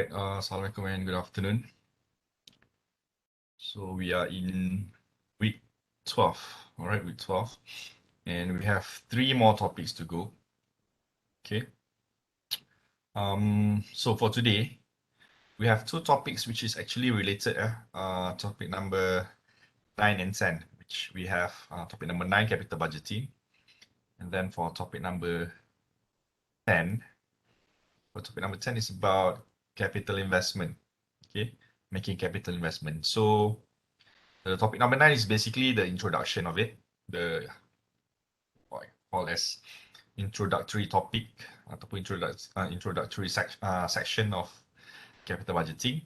Right, Assalamualaikum and good afternoon. So we are in week 12, all right, week 12, and we have 3 more topics to go. Okay. So for today, we have 2 topics which is actually related. Topic number 9 and 10, which we have topic number 9, capital budgeting, and then for topic number 10, is about capital investment. Okay, making capital investment. So the topic number 9 is basically the introduction of it, the what I call as introductory topic ataupun introductory section of capital budgeting,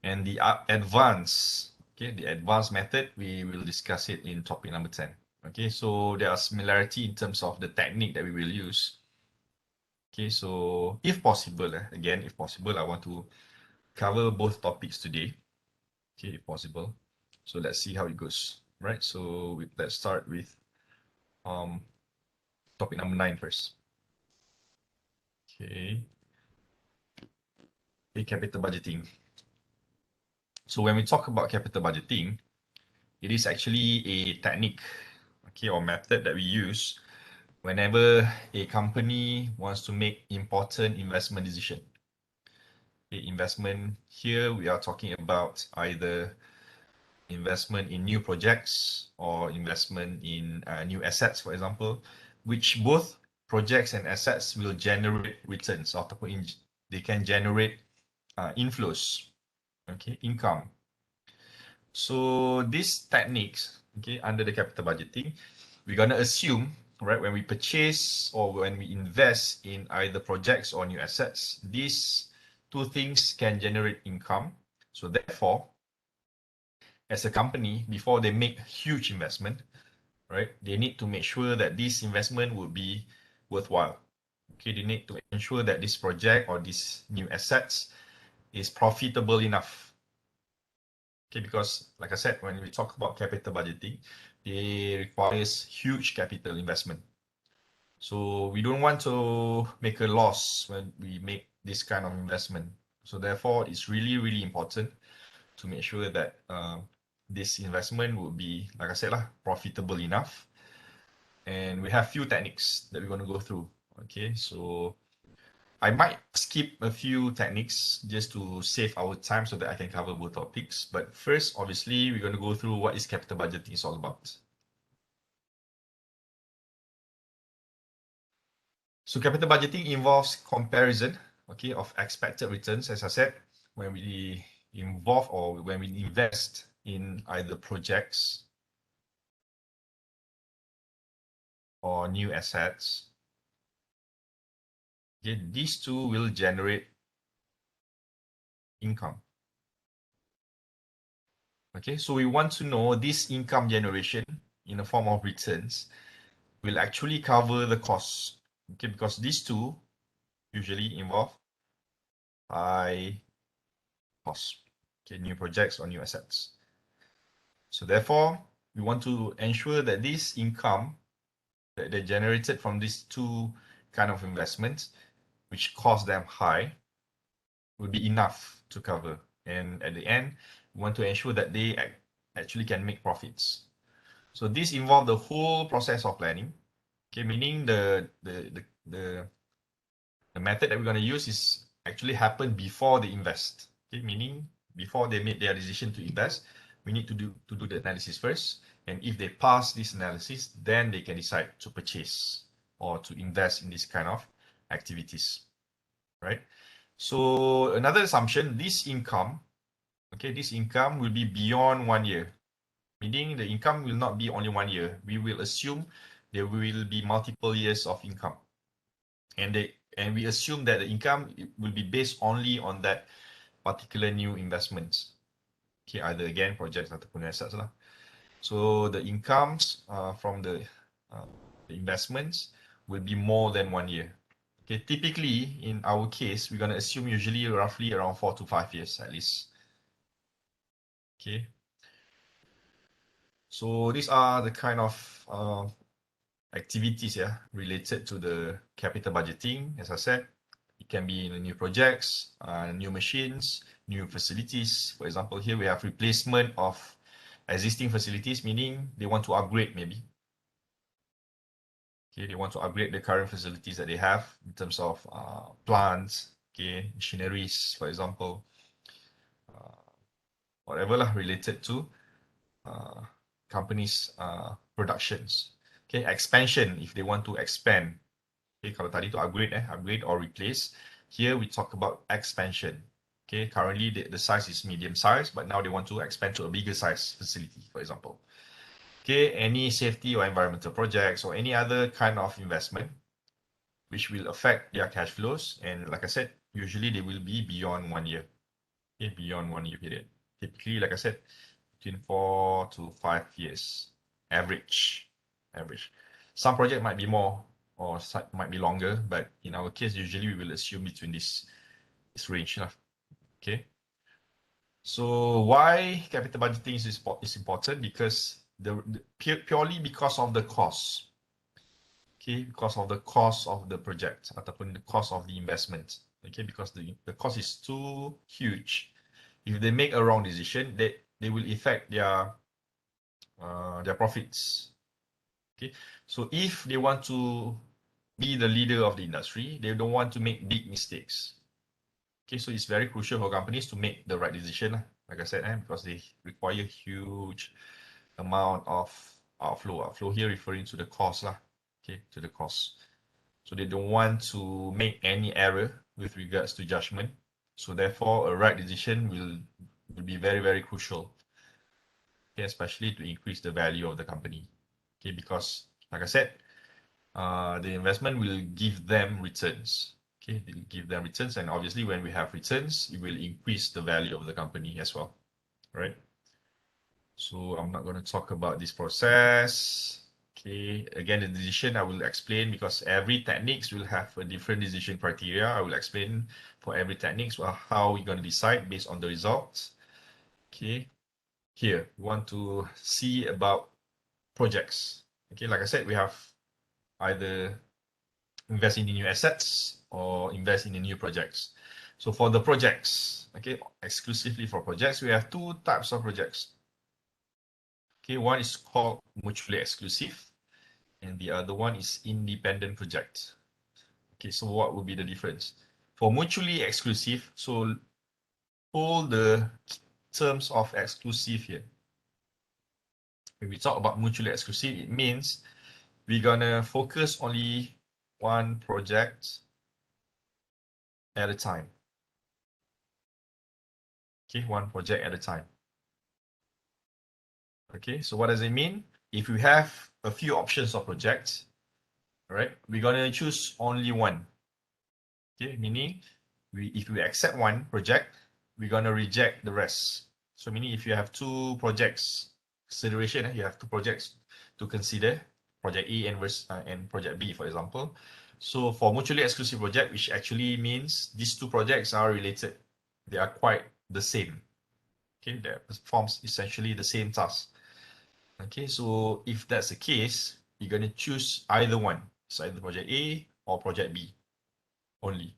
and the advanced, okay, the advanced method we will discuss it in topic number 10. Okay, so there are similarity in terms of the technique that we will use. Okay, so if possible, again, if possible, I want to cover both topics today. Okay, if possible. So let's see how it goes. Right. So let's start with topic number 9 first. Okay. Capital budgeting. So when we talk about capital budgeting, it is actually a technique, okay, or method that we use whenever a company wants to make important investment decision. Okay, investment here we are talking about either investment in new projects or investment in new assets, for example, which both projects and assets will generate returns, ataupun they can generate inflows, okay, income. So these techniques, okay, under the capital budgeting, we're gonna assume, right, when we purchase or when we invest in either projects or new assets, these two things can generate income. So therefore, as a company, before they make huge investment, right, they need to make sure that this investment will be worthwhile. Okay, they need to ensure that this project or these new assets is profitable enough. Okay, because like I said, when we talk about capital budgeting, it requires huge capital investment. So we don't want to make a loss when we make this kind of investment. So therefore, it's really, really important to make sure that this investment will be, like I said, profitable enough. And we have few techniques that we're going to go through. Okay, so I might skip a few techniques just to save our time so that I can cover both topics. But first, obviously, we're going to go through what is capital budgeting is all about. So capital budgeting involves comparison, okay, of expected returns, as I said, when we involve or when we invest in either projects or new assets. Okay, these two will generate income. Okay, so we want to know this income generation in the form of returns will actually cover the costs. Okay, because these two usually involve high costs. Okay, new projects or new assets. So therefore, we want to ensure that this income that they generated from these two kind of investments, which cost them high, will be enough to cover. And at the end, we want to ensure that they actually can make profits. So this involves the whole process of planning. Okay, meaning the method that we're going to use is actually happen before they invest. Okay, meaning before they make their decision to invest, we need to do the analysis first. And if they pass this analysis, then they can decide to purchase or to invest in this kind of activities, right? So another assumption, this income, okay, this income will be beyond 1 year, meaning the income will not be only 1 year. We will assume there will be multiple years of income, and we assume that the income will be based only on that particular new investments. Okay, either again projects ataupun assets lah. So the incomes from the investments will be more than 1 year. Okay, typically in our case, we're going to assume usually roughly around 4 to 5 years at least. Okay. So these are the kind of activities related to the capital budgeting, as I said. It can be new projects, new machines, new facilities. For example, here we have replacement of existing facilities, meaning they want to upgrade maybe. Okay, they want to upgrade the current facilities that they have in terms of plants, okay, machineries, for example, whatever lah related to companies' productions. Okay, expansion if they want to expand. Okay, kalau tadi tu upgrade or replace. Here we talk about expansion. Okay, currently the size is medium size, but now they want to expand to a bigger size facility, for example. Okay, any safety or environmental projects or any other kind of investment which will affect their cash flows. And like I said, usually they will be beyond 1 year. Okay, beyond 1 year period. Typically, like I said, between 4 to 5 years, average. Some project might be more or might be longer, but in our case, usually we will assume between this range. Okay. So why capital budgeting is important? Because purely because of the cost. Okay, because of the cost of the project ataupun the cost of the investment. Okay, because the cost is too huge. If they make a wrong decision, they will affect their profits. Okay, so if they want to be the leader of the industry, they don't want to make big mistakes. Okay, so it's very crucial for companies to make the right decision, like I said, because they require huge amount of outflow. Outflow here referring to the cost, okay, to the cost. So they don't want to make any error with regards to judgment. So therefore, a right decision will be very, very crucial. Okay, especially to increase the value of the company. Okay, because like I said, the investment will give them returns. Okay, it will give them returns, and obviously, when we have returns, it will increase the value of the company as well. Right? So I'm not going to talk about this process. Okay, again, the decision I will explain because every techniques will have a different decision criteria. I will explain for every techniques how we're going to decide based on the results. Okay, here we want to see about projects. Okay, like I said, we have either invest in the new assets or invest in the new projects. So for the projects, okay, exclusively for projects, we have two types of projects. Okay, one is called mutually exclusive, and the other one is independent project. Okay, so what would be the difference? For mutually exclusive, so all the terms of exclusive here. When we talk about mutually exclusive, it means we're gonna focus only one project at a time. Okay, one project at a time. Okay, so what does it mean? If we have a few options of projects, right, we're gonna choose only one. Okay, meaning if we accept one project, we're gonna reject the rest. So meaning if you have two projects consideration, you have two projects to consider, project A and project B, for example. So for mutually exclusive project, which actually means these two projects are related, they are quite the same. Okay, they performs essentially the same task. Okay, so if that's the case, you're going to choose either one. It's either project A or project B only.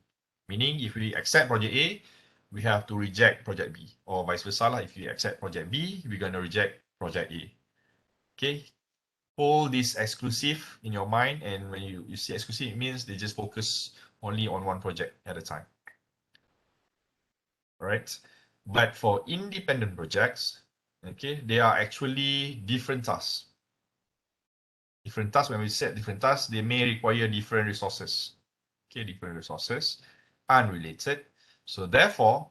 Meaning if we accept project A, we have to reject project B, or vice versa. If you accept project B, we're going to reject project A. Okay, hold this exclusive in your mind, and when you see exclusive, it means they just focus only on one project at a time. All right, but for independent projects, okay, they are actually different tasks. Different tasks, when we set different tasks, they may require different resources. Okay, different resources, unrelated. So therefore,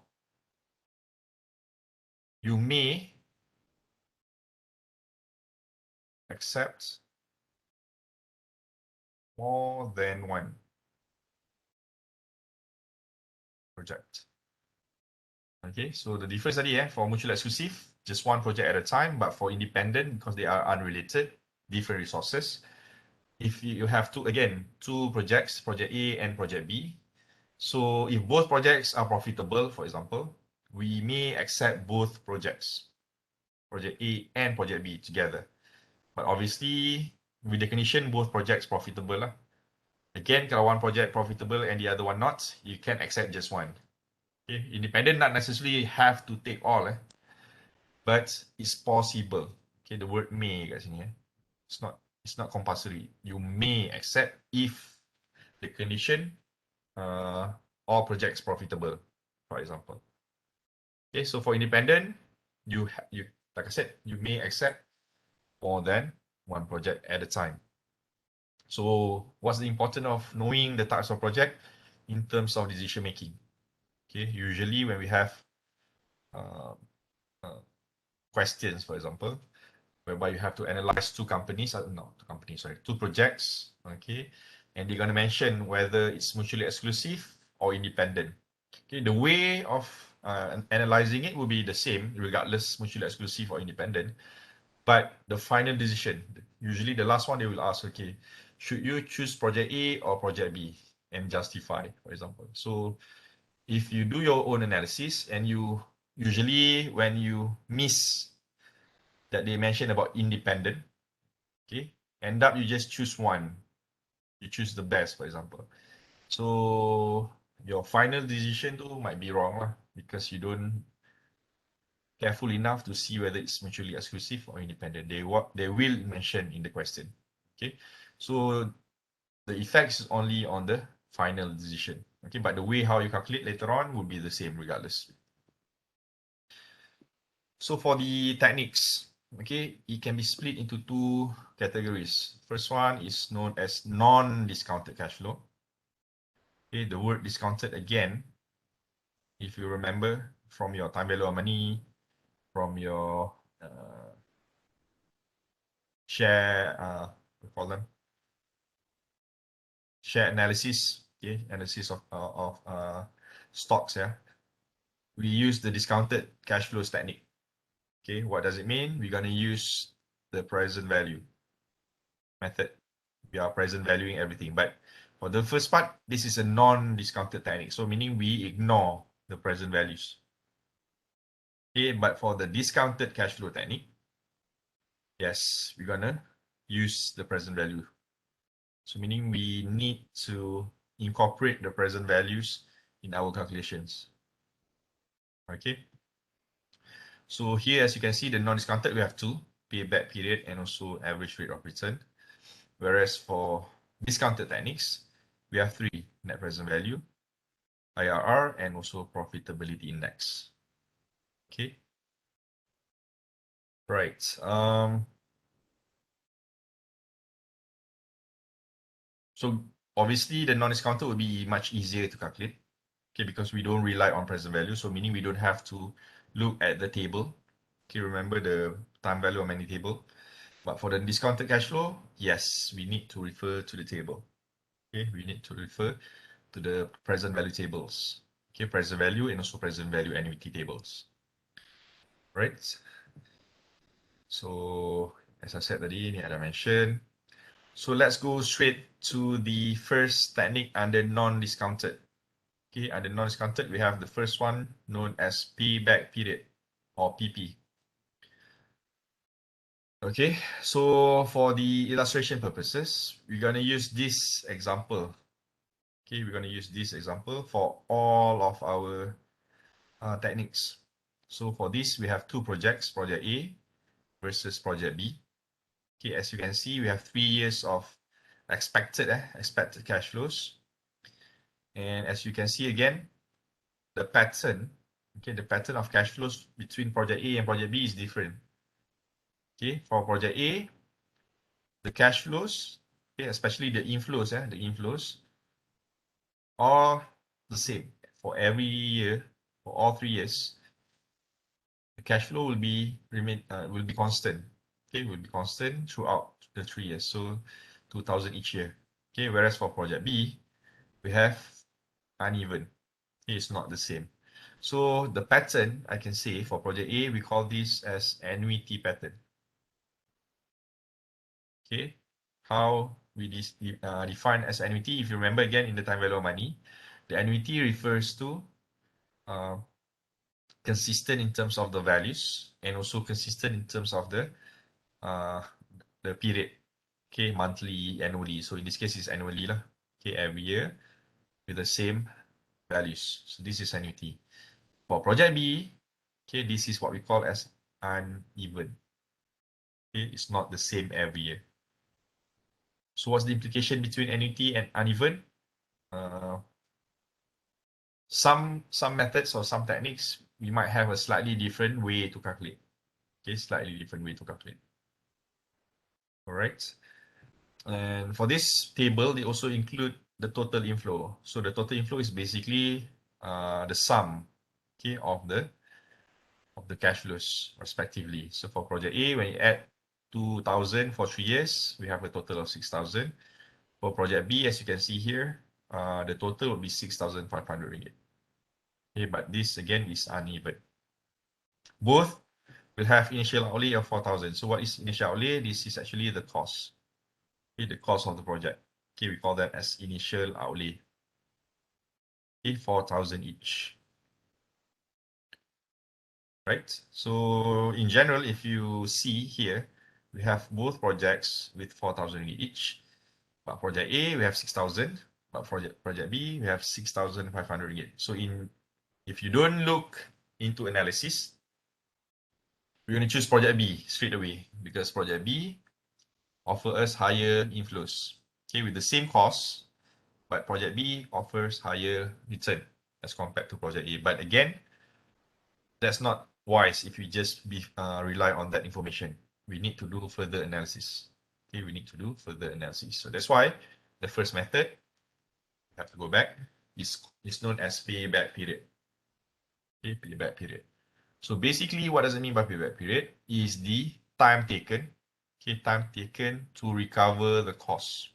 you may accept more than one project. Okay, so the difference tadi for mutual exclusive, just one project at a time, but for independent, because they are unrelated, different resources. If you have two projects, project A and project B. So if both projects are profitable, for example, we may accept both projects, project A and project B together. But obviously, with the condition both projects profitable. Again, kalau one project profitable and the other one not, you can accept just one. Okay, independent not necessarily have to take all, but it's possible. Okay, the word may kat sini. It's not compulsory. You may accept if the condition all projects profitable, for example. Okay, so for independent, you like I said, you may accept more than one project at a time. So what's the importance of knowing the types of project in terms of decision making? Okay, usually when we have uh, uh, questions, for example, whereby you have to analyze two projects, okay, and they're going to mention whether it's mutually exclusive or independent. Okay, the way of analyzing it will be the same, regardless mutually exclusive or independent. But the final decision, usually the last one they will ask, okay, should you choose project A or project B and justify, for example. So if you do your own analysis and you usually when you miss that they mention about independent, okay, end up you just choose one. You choose the best, for example. So your final decision too might be wrong lah, because you don't careful enough to see whether it's mutually exclusive or independent. They will mention in the question. Okay, so the effects is only on the final decision. Okay, but the way how you calculate later on will be the same regardless. So for the techniques, okay, it can be split into two categories. First one is known as non-discounted cash flow. Okay, the word discounted again, if you remember from your time value of money, from your share, we call them share analysis, okay, analysis of stocks. Yeah, we use the discounted cash flows technique. Okay, what does it mean? We're gonna use the present value method. We are present valuing everything, but for the first part, this is a non-discounted technique. So meaning we ignore the present values. Okay, but for the discounted cash flow technique, yes, we're gonna use the present value. So meaning we need to incorporate the present values in our calculations. Okay. So here, as you can see, the non-discounted, we have two, payback period and also average rate of return. Whereas for discounted techniques, we have three, net present value, IRR, and also profitability index. Okay. Right. So obviously the non-discounted will be much easier to calculate. Okay, because we don't rely on present value. So meaning we don't have to look at the table. Okay, remember the time value of money table. But for the discounted cash flow, yes, we need to refer to the table. Okay, we need to refer to the present value tables. Okay, present value and also present value annuity tables. Right? So as I said tadi, ni ada mention. So let's go straight to the first technique under non-discounted. Okay, under non-discounted, we have the first one known as payback period or PP. Okay, so for the illustration purposes, we're going to use this example. Okay, we're going to use this example for all of our techniques. So for this, we have two projects, project A versus project B. Okay, as you can see, we have 3 years of expected cash flows. And as you can see again, the pattern, okay, the pattern of cash flows between project A and project B is different. Okay, for project A, the cash flows, okay, especially the inflows, the inflows are the same for every year, for all 3 years. The cash flow will be constant. Okay, will be constant throughout the 3 years. So 2,000 each year. Okay, whereas for project B, we have uneven. Okay, it's not the same. So the pattern I can say for project A, we call this as annuity pattern. Okay, how we define as annuity, if you remember again in the time value of money, the annuity refers to consistent in terms of the values and also consistent in terms of the period. Okay, monthly, annually. So in this case, it's annually lah. okay, every year with the same values. So this is annuity. For project B, okay, this is what we call as uneven. Okay, it's not the same every year. So what's the implication between annuity and uneven? Some methods or some techniques, we might have a slightly different way to calculate. Okay, slightly different way to calculate. All right. And for this table, they also include the total inflow. So the total inflow is basically the sum, okay, of the cash flows respectively. So for project A, when you add 2,000 for 3 years, we have a total of 6,000. For project B, as you can see here, the total will be 6,500 ringgit. Okay, but this again is uneven. Both will have initial outlay of 4,000. So what is initial outlay? This is actually the cost. Okay, the cost of the project. Okay, we call that as initial outlay. Okay, 4,000 each. Right? So in general, if you see here, we have both projects with 4,000 each. But project A, we have 6,000. But project B, we have 6,500 ringgit. So if you don't look into analysis, we're going to choose project B straight away because project B offer us higher inflows. Okay, with the same cost, but project B offers higher return as compared to project A. But again, that's not wise if we just rely on that information. We need to do further analysis. Okay, we need to do further analysis. So that's why the first method, have to go back, is known as payback period. Okay, payback period. So basically, what does it mean by payback period? Is the time taken, okay, time taken to recover the cost.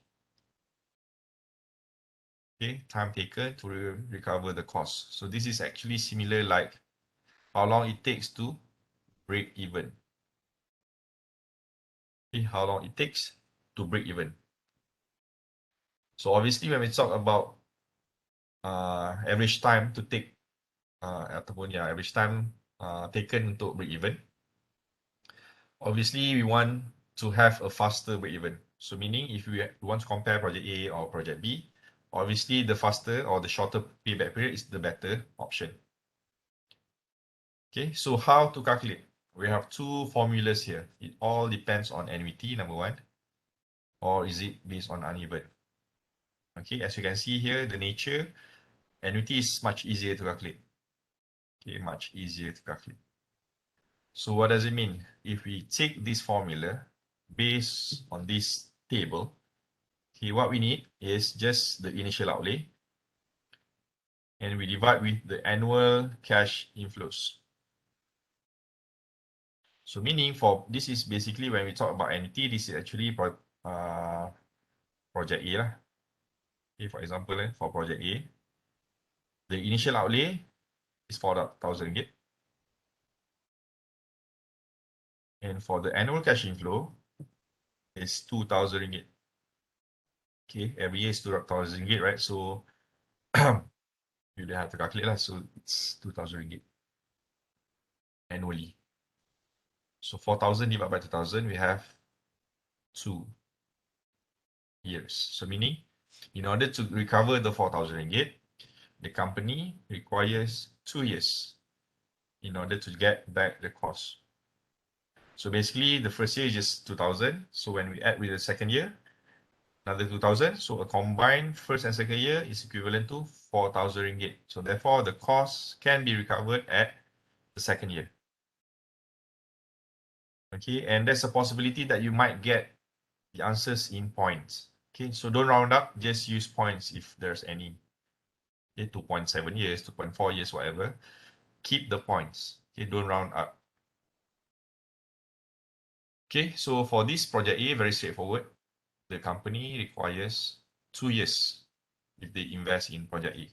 Okay, time taken to recover the cost. So this is actually similar like how long it takes to break even. Okay, how long it takes to break even. So obviously when we talk about average time to take ataupun average time taken untuk break even, obviously we want to have a faster break even. So meaning if we want to compare project A or project B, obviously the faster or the shorter payback period is the better option. Okay, so how to calculate? We have two formulas here. It all depends on annuity, number one, or is it based on uneven? Okay, as you can see here, the nature, annuity is much easier to calculate. Okay, much easier to calculate. So what does it mean? If we take this formula based on this table, okay, what we need is just the initial outlay, and we divide with the annual cash inflows. So meaning for this is basically when we talk about annuity, this is actually project A lah. Okay, for example, for project A, the initial outlay is 4,000 ringgit. And for the annual cash inflow is 2,000 ringgit. Okay, every year is 2,000 ringgit, right? So you don't have to calculate lah. So it's 2,000 ringgit annually. So 4,000 divided by 2,000, we have 2 years. So meaning, in order to recover the 4,000 ringgit, the company requires 2 years in order to get back the cost. So basically, the first year is just 2,000. So when we add with the second year, another 2,000. So a combined first and second year is equivalent to 4,000 ringgit. So therefore, the cost can be recovered at the second year. Okay, and there's a possibility that you might get the answers in points. Okay, so don't round up, just use points if there's any. Okay, 2.7 years, 2.4 years, whatever. Keep the points. Okay, don't round up. Okay, so for this project A, very straightforward. The company requires 2 years if they invest in project A.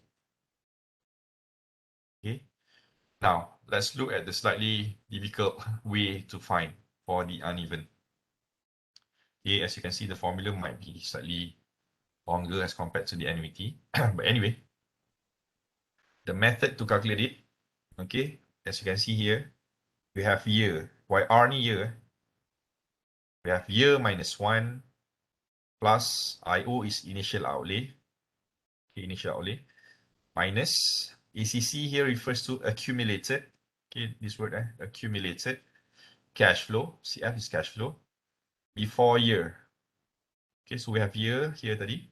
Okay, now let's look at the slightly difficult way to find for the uneven. Okay, as you can see, the formula might be slightly longer as compared to the annuity. But anyway, the method to calculate it, okay, as you can see here, we have year. Why R ni year? We have year minus 1 plus IO is initial outlay. Okay, initial outlay. Minus ACC here refers to accumulated. Okay, this word accumulated cash flow. CF is cash flow before year. Okay, so we have year here tadi,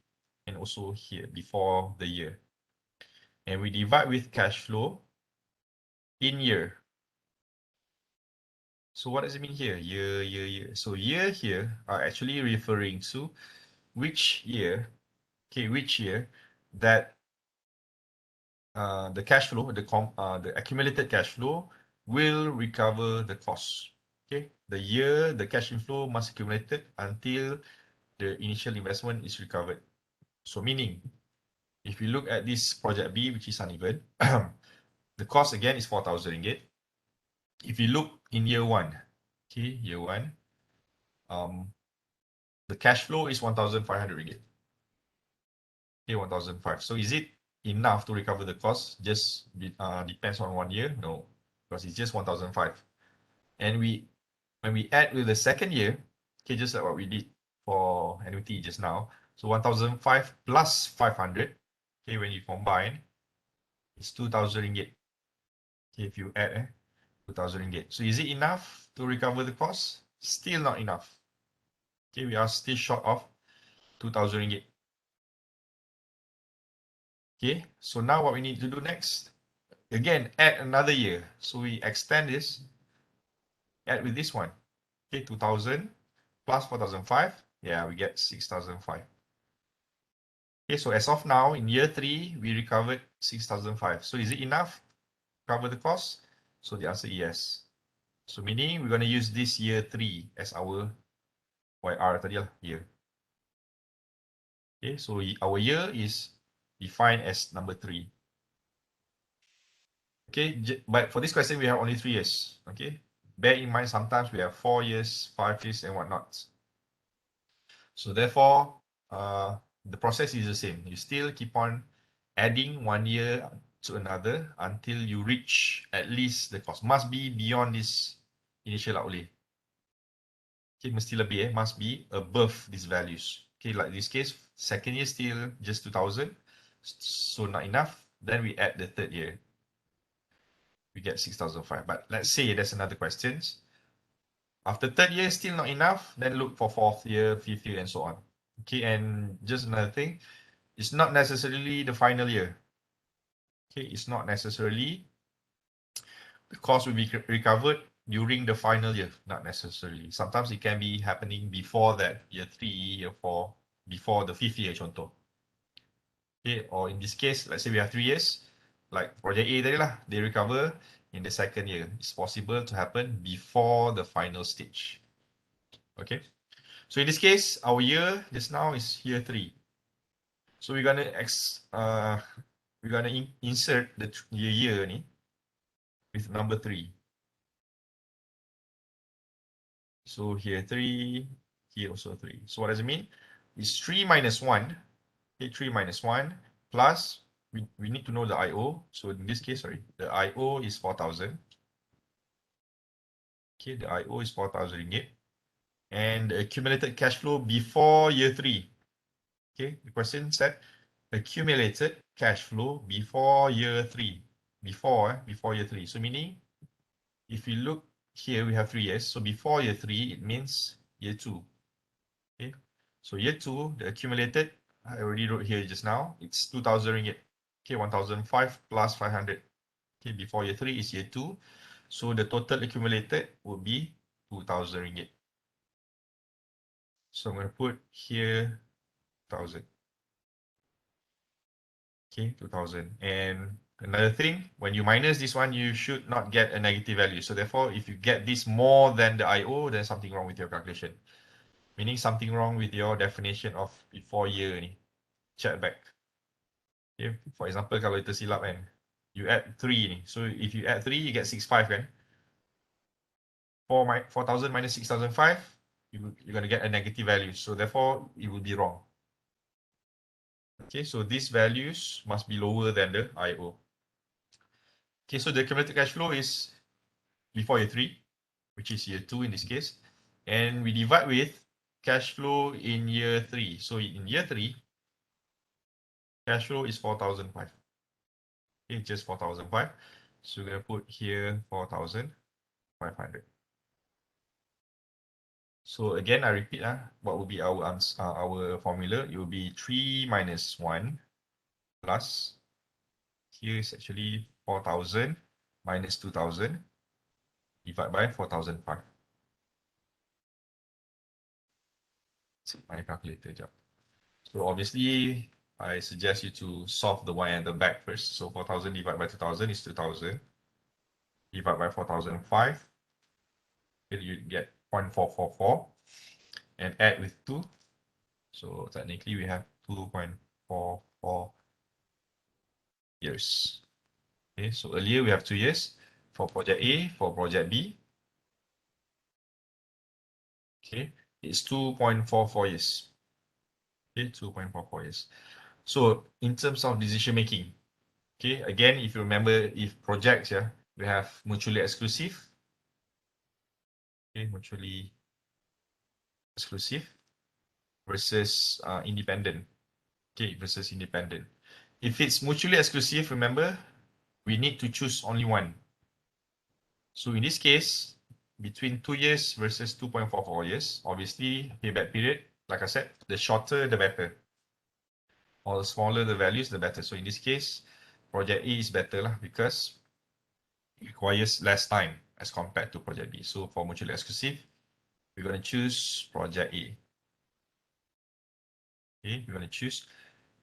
and also here before the year. And we divide with cash flow in year. So what does it mean here? Year. So year here are actually referring to which year, okay, which year that the cash flow, the accumulated cash flow will recover the cost. Okay, the year the cash inflow must accumulated until the initial investment is recovered. So meaning, if you look at this project B, which is uneven, the cost again is 4,000 ringgit. If you look in year one, okay, year one, the cash flow is 1,500 ringgit. Okay, 1,005. So is it enough to recover the cost? Just depends on 1 year? No, because it's just 1,005. And when we add with the second year, okay, just like what we did for annuity just now. So 1,005 plus 500, okay, when you combine, it's 2,000 ringgit. Okay, if you add 2,000 ringgit. So is it enough to recover the cost? Still not enough. Okay, we are still short of 2,000 ringgit. Okay, so now what we need to do next? Again, add another year. So we extend this, add with this one. Okay, 2,000 plus 4,005. Yeah, we get 6,005. Okay, so as of now, in year 3, we recovered 6,005. So is it enough to cover the cost? So the answer is yes. So meaning we're going to use this year 3 as our YR tadi lah, year. Okay, so our year is defined as number 3. Okay, but for this question, we have only 3 years. Okay, bear in mind sometimes we have 4 years, 5 years, and whatnot. So therefore, the process is the same. You still keep on adding 1 year to another until you reach at least the cost. Must be beyond this initial outlay. Okay, mesti lebih must be above these values. Okay, like this case, second year still just 2,000. So not enough. Then we add the third year. We get 6,005. But let's say there's another questions. After third year still not enough, then look for fourth year, fifth year, and so on. Okay, and just another thing, it's not necessarily the final year. Okay, it's not necessarily the cost will be recovered during the final year, not necessarily. Sometimes it can be happening before that, year 3, year 4, before the fifth year, contoh. Okay, or in this case, let's say we have 3 years, like project A tadi lah, they recover in the second year. It's possible to happen before the final stage. Okay, so in this case, our year just now is year 3. So we're gonna insert the year ni with number 3. So here 3, here also 3. So what does it mean? It's 3 minus 1. Okay, 3 minus 1 plus, we need to know the IO. So in this case, sorry, the IO is 4,000. Okay, the IO is 4,000 ringgit. And the accumulated cash flow before year 3. Okay, the question said accumulated cash flow before year 3. Before year 3. So meaning, if you look here, we have 3 years. So before year 3, it means year 2. Okay, so year 2, the accumulated, I already wrote here just now, it's 2,000 ringgit. Okay, 1,005 plus 500. Okay, before year 3 is year 2. So the total accumulated would be 2,000 ringgit. So I'm going to put here 1,000. Okay, 2,000. And another thing, when you minus this one, you should not get a negative value. So therefore, if you get this more than the IO, then something wrong with your calculation. Meaning something wrong with your definition of before year ni. Check back. Okay, for example, kalau kita silap kan, you add 3 ni. So if you add 3, you get 6,500 kan. 4,000 minus 6,005, you're going to get a negative value. So therefore, it will be wrong. Okay, so these values must be lower than the IO. Okay, so the accumulated cash flow is before year 3, which is year 2 in this case. And we divide with cash flow in year 3. So in year 3, Cash flow is 4,005. Okay, just 4,005. So we're gonna put here 4,500. So again, I repeat, what will be our our formula? It will be 3 minus 1 plus, here is actually 4,000 minus 2,000 divided by 4,005. My calculator job. So obviously, I suggest you to solve the one at the back first. So 4,000 divided by 2,000 is 2,000. Divided by 4,005, you get 0.444 and add with 2. So technically, we have 2.44 years. Okay, so earlier we have 2 years for project A, for project B. Okay, it's 2.44 years. Okay, 2.44 years. So in terms of decision making, okay, again, if you remember, if projects, we have mutually exclusive, okay, mutually exclusive versus independent, okay, versus independent. If it's mutually exclusive, remember, we need to choose only one. So in this case, between 2 years versus 2.44 years, obviously payback period, like I said, the shorter the better. Or the smaller the values, the better. So in this case, project A is better lah because it requires less time as compared to project B. So for mutually exclusive, we're going to choose project A. Okay, we're going to choose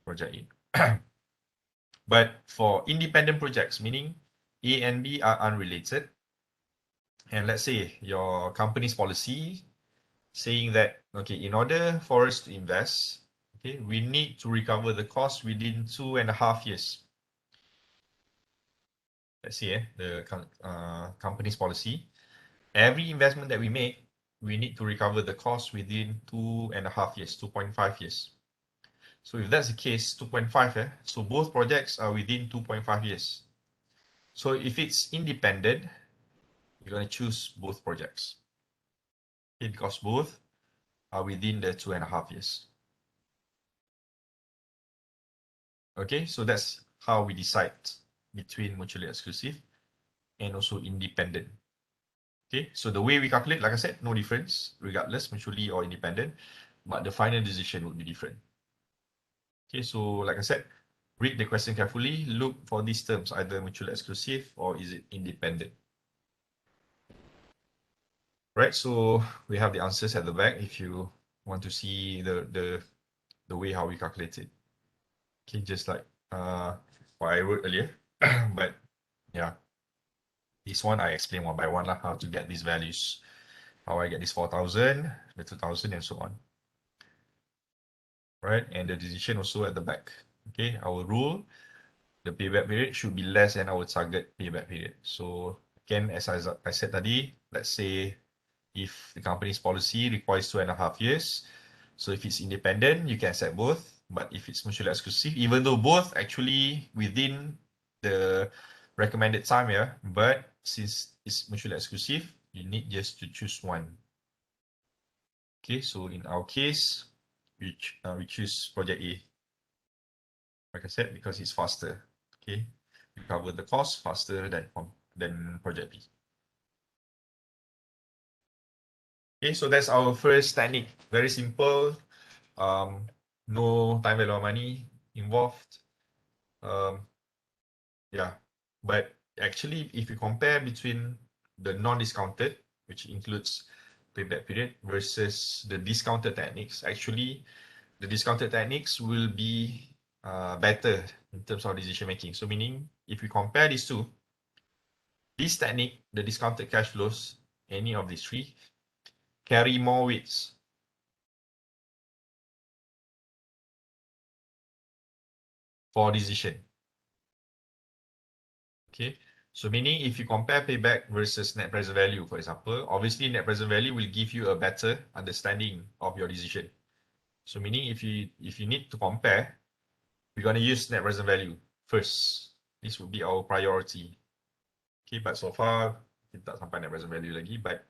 project A. But for independent projects, meaning A and B are unrelated, and let's say your company's policy saying that, okay, in order for us to invest, okay, we need to recover the cost within 2.5 years. Let's say the company's policy, every investment that we make, we need to recover the cost within 2.5 years, 2.5 years. So if that's the case, 2.5, so both projects are within 2.5 years. So if it's independent, you're going to choose both projects. Okay, because both are within the 2.5 years. Okay, so that's how we decide between mutually exclusive and also independent. Okay, so the way we calculate, like I said, no difference, regardless, mutually or independent, but the final decision would be different. Okay, so like I said, read the question carefully, look for these terms, either mutually exclusive or is it independent. Right, so we have the answers at the back if you want to see the way how we calculate it. Okay, just like what I wrote earlier, but yeah, this one I explain one by one lah, how to get these values, how I get this 4,000, the 2,000 and so on. Right, and the decision also at the back. Okay, our rule, the payback period should be less than our target payback period. So again, as I said tadi, let's say if the company's policy requires 2.5 years, so if it's independent, you can set both. But if it's mutually exclusive, even though both actually within the recommended time, but since it's mutually exclusive, you need just to choose one. Okay, so in our case, we choose project A. Like I said, because it's faster. Okay, we cover the cost faster than project B. Okay, so that's our first technique. Very simple. No time value of money involved. Yeah, but actually, if you compare between the non-discounted, which includes payback period, versus the discounted techniques, actually, the discounted techniques will be better in terms of decision making. So meaning, if we compare these two, this technique, the discounted cash flows, any of these three, carry more weights for decision. Okay, so meaning if you compare payback versus net present value, for example, obviously net present value will give you a better understanding of your decision. So meaning if you need to compare, we're going to use net present value first. This would be our priority. Okay, but so far kita tak sampai net present value lagi, but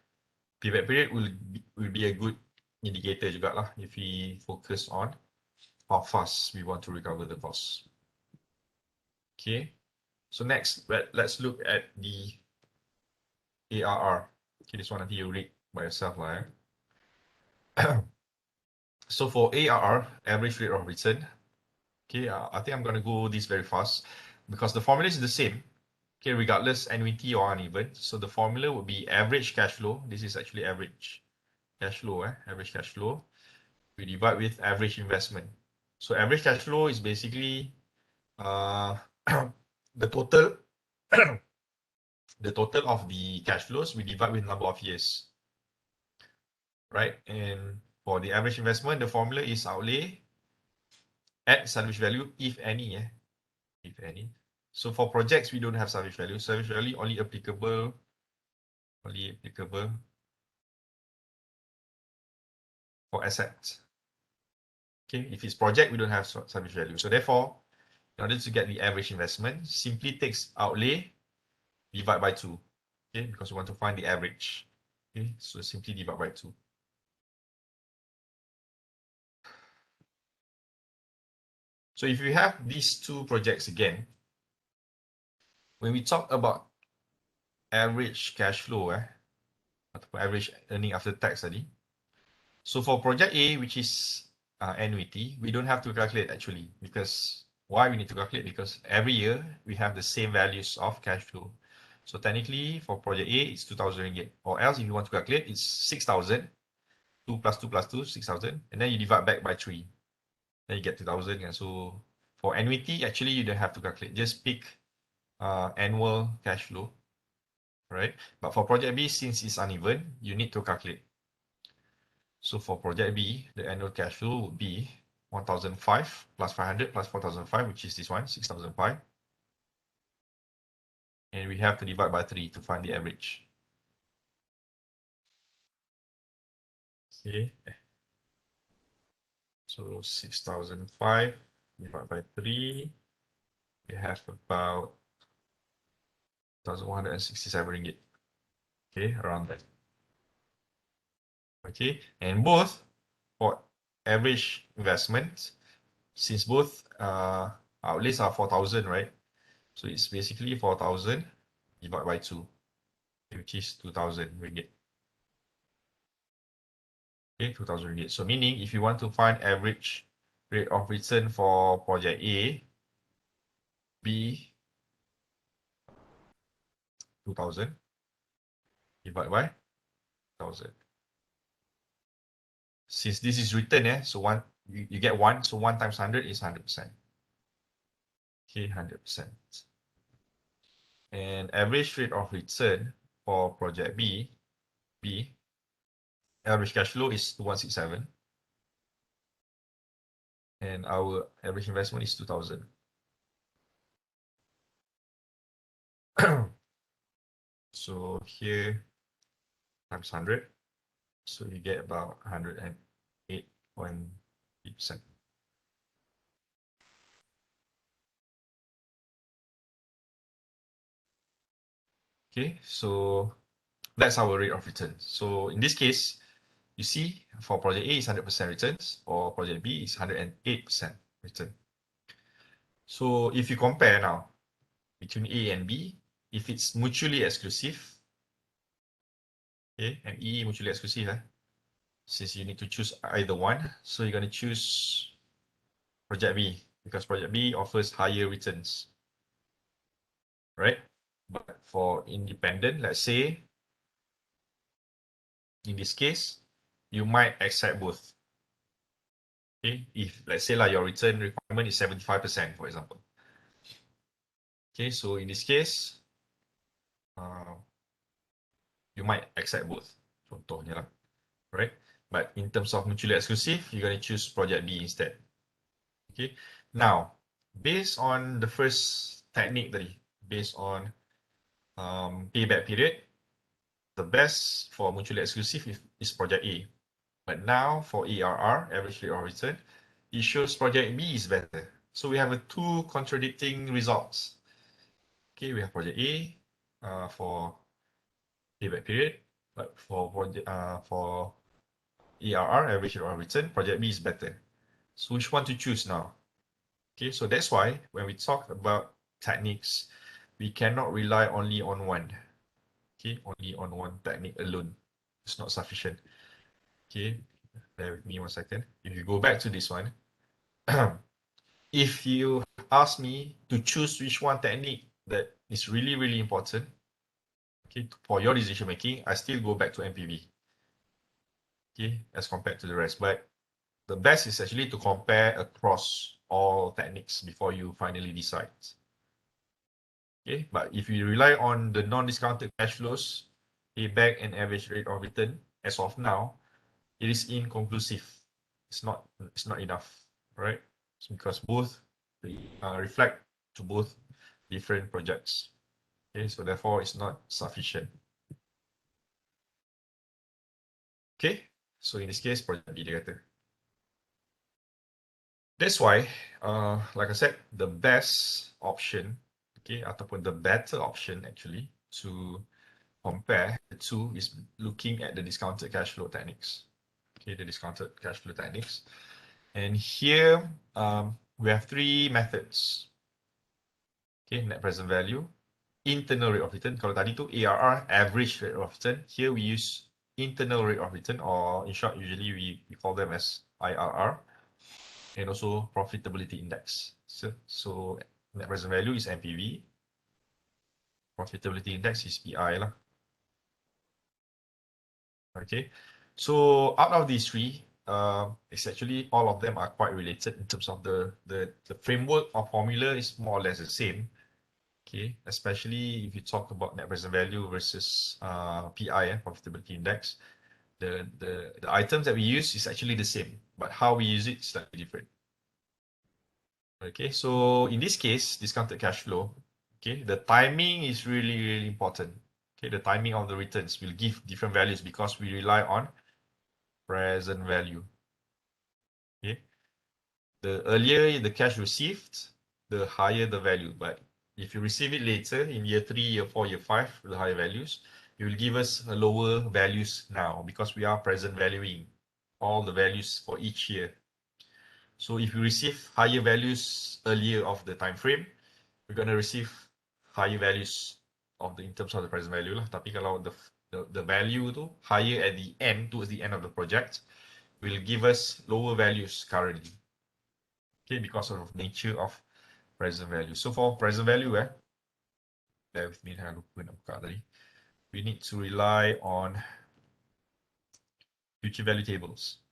payback period will be a good indicator juga lah if we focus on how fast we want to recover the costs. Okay, so next, let's look at the ARR. Okay, this one I think you read by yourself, lah. So for ARR, average rate of return, okay, I think I'm going to go this very fast because the formula is the same. Okay, regardless annuity or uneven. So the formula would be average cash flow. This is actually average cash flow, average cash flow. We divide with average investment. So average cash flow is basically the total the total of the cash flows we divide with number of years, right? And for the average investment, the formula is outlay at salvage value, if any, if any. So for projects, we don't have salvage value. Salvage value only applicable for assets. Okay, if it's project, we don't have salvage value. So therefore, in order to get the average investment, simply takes outlay, divide by 2. Okay, because we want to find the average. Okay, so simply divide by 2. So if you have these two projects again, when we talk about average cash flow, average earning after tax tadi. So for project A, which is annuity, we don't have to calculate actually, because why we need to calculate? Because every year we have the same values of cash flow. So technically for project A, it's 2,000 ringgit, or else if you want to calculate, it's 6,000. 2 plus 2 plus 2, 6,000, and then you divide back by 3. Then you get 2,000. And so for annuity, actually you don't have to calculate. Just pick annual cash flow, right? But for project B, since it's uneven, you need to calculate. So for project B, the annual cash flow would be 1,005 plus 500 plus 4,005, which is this one, 6,005. And we have to divide by 3 to find the average. Okay. So 6,005 divided by 3, we have about 1,167 ringgit. Okay, around that. Okay, and both for average investment, since both outlays are 4,000, right? So it's basically 4,000 divided by 2, which is 2,000 ringgit. Okay, 2,000 ringgit. So meaning if you want to find average rate of return for project A, B, 2,000 divided by 1,000. Since this is written, so you get 1, so 1 times 100 is 100%. Okay, 100%. And average rate of return for project B, average cash flow is 2,167. And our average investment is 2,000. So here times 100. So you get about 108.8%. Okay, so that's our rate of return. So in this case, you see for project A is 100% returns, or project B is 108% return. So if you compare now between A and B, if it's mutually exclusive, okay, and E mutually exclusive, since you need to choose either one, so you're going to choose project B because project B offers higher returns, right? But for independent, let's say, in this case, you might accept both. Okay, if let's say like your return requirement is 75%, for example. Okay, so in this case, you might accept both. Contohnya lah, right? But in terms of mutually exclusive, you're going to choose project B instead. Okay, now based on the first technique tadi, based on payback period, the best for mutually exclusive is project A. But now for ARR, average rate of return, it shows project B is better. So we have two contradicting results. Okay, we have project A for payback period, but for ARR, average rate of return, project B is better. So which one to choose now? Okay, so that's why when we talk about techniques, we cannot rely only on one. Okay, only on one technique alone. It's not sufficient. Okay, bear with me 1 second. If you go back to this one, if you ask me to choose which one technique that is really, really important, okay, for your decision making, I still go back to MPV. Okay, as compared to the rest. But the best is actually to compare across all techniques before you finally decide. Okay, but if you rely on the non-discounted cash flows, payback and average rate of return, as of now, it is inconclusive. It's not enough, right? It's because both reflect to both different projects. Okay, so therefore it's not sufficient. Okay, so in this case, project B dia kata. That's why, like I said, the best option, okay, ataupun the better option actually to compare the two is looking at the discounted cash flow techniques. Okay, the discounted cash flow techniques. And here we have three methods. Okay, net present value, internal rate of return. Kalau tadi tu ARR, average rate of return. Here we use internal rate of return, or in short, usually we call them as IRR. And also profitability index. So net present value is NPV. Profitability index is PI lah. Okay, so out of these three, it's actually all of them are quite related in terms of the framework or formula is more or less the same. Okay, especially if you talk about net present value versus PI, profitability index, the items that we use is actually the same, but how we use it is slightly different. Okay, so in this case, discounted cash flow, okay, the timing is really, really important. Okay, the timing of the returns will give different values because we rely on present value. Okay, the earlier the cash received, the higher the value. But if you receive it later in year 3, year 4, year 5, the higher values, it will give us a lower values now because we are present valuing all the values for each year. So if you receive higher values earlier of the time frame, we're going to receive higher values of the in terms of the present value lah. Tapi kalau the value tu higher at the end, towards the end of the project, will give us lower values currently. Okay, because of nature of present value. So for present value, bear with me, saya lupa nak buka tadi. We need to rely on future value tables.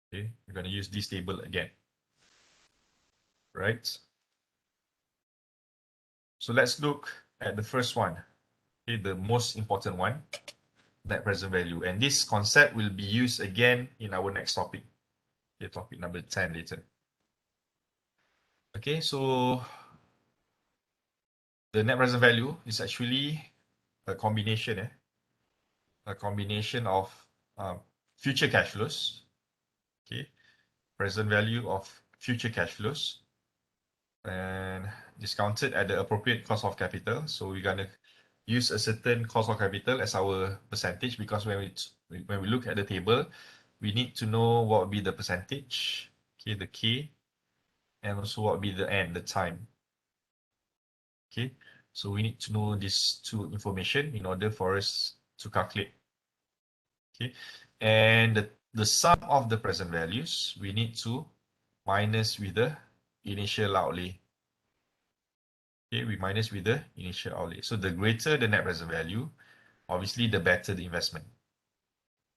Okay, we're going to use this table again. Right? So let's look at the first one. Okay, the most important one, net present value. And this concept will be used again in our next topic. Okay, topic number 10 later. Okay, so the net present value is actually a combination, a combination of future cash flows, okay, present value of future cash flows, and discounted at the appropriate cost of capital. So we're gonna use a certain cost of capital as our percentage because when we look at the table, we need to know what would be the percentage, okay, the K, and also what would be the N, the time. Okay, so we need to know these two information in order for us to calculate. Okay, and the sum of the present values we need to minus with the initial outlay. Okay, we minus with the initial outlay. So the greater the net present value, obviously the better the investment.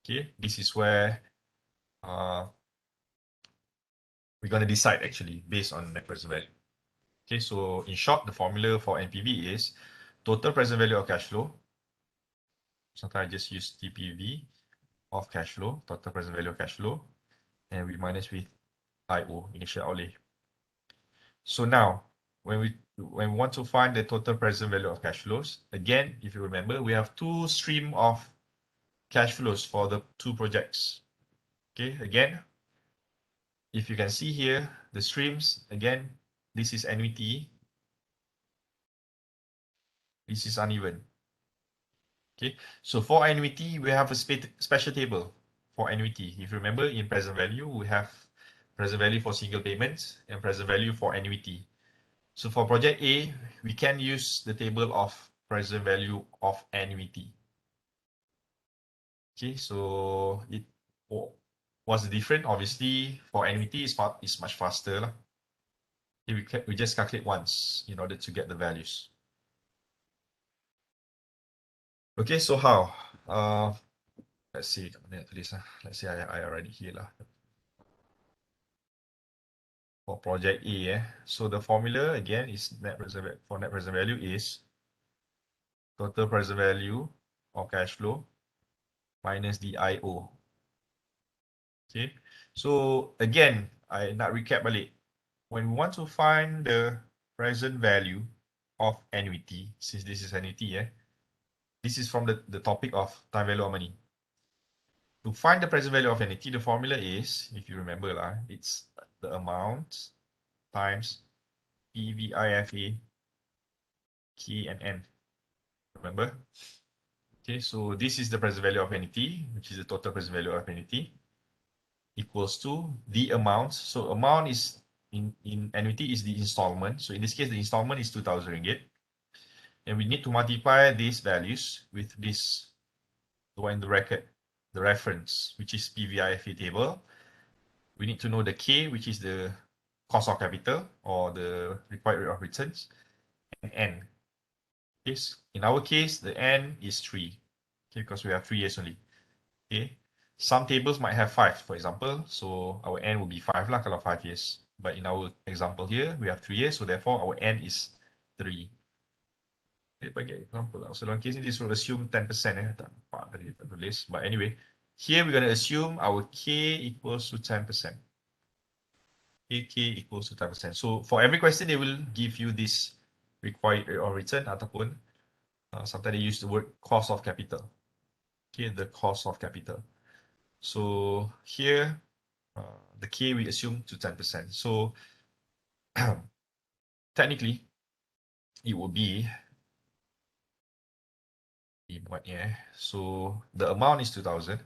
Okay, this is where we're going to decide actually based on net present value. Okay, so in short, the formula for NPV is total present value of cash flow. Sometimes I just use TPV of cash flow, total present value of cash flow, and we minus with IO, initial outlay. So now, when we want to find the total present value of cash flows, again, if you remember, we have two streams of cash flows for the two projects. Okay, again, if you can see here, the streams, again, this is annuity, this is uneven. Okay, so for annuity, we have a special table for annuity. If you remember, in present value, we have present value for single payments, and present value for annuity. So for project A, we can use the table of present value of annuity. Okay, so what's the difference? Obviously, for annuity, it's much faster lah. We just calculate once in order to get the values. Okay, so how? Let's see. Let's say I write it here lah. For project A, so the formula again is net present value is total present value or cash flow minus the IO. Okay, so again, I nak recap balik. When we want to find the present value of annuity, since this is annuity, this is from the topic of time value of money. To find the present value of annuity, the formula is, if you remember lah, it's the amount times PVIFA, K and N. Remember? Okay, so this is the present value of annuity, which is the total present value of annuity, equals to the amount. So amount is in annuity is the installment. So in this case, the installment is 2,000 ringgit. And we need to multiply these values with this, the one in the bracket, the reference, which is PVIFA table. We need to know the K, which is the cost of capital or the required rate of returns, and N. Yes, in our case, the N is 3, okay, because we have 3 years only. Okay, some tables might have 5, for example, so our N will be 5 lah kalau 5 years. But in our example here, we have 3 years, so therefore our N is 3. Okay, bagi example lah. So dalam case ni, this will assume 10%. Tak nampak tadi tak tulis. But anyway, here we're going to assume our K equals to 10%. K equals to 10%. So for every question, they will give you this required rate of return ataupun sometimes they use the word cost of capital. Okay, the cost of capital. So here, the K we assume to 10%. So technically, it will be in what year? So the amount is 2,000.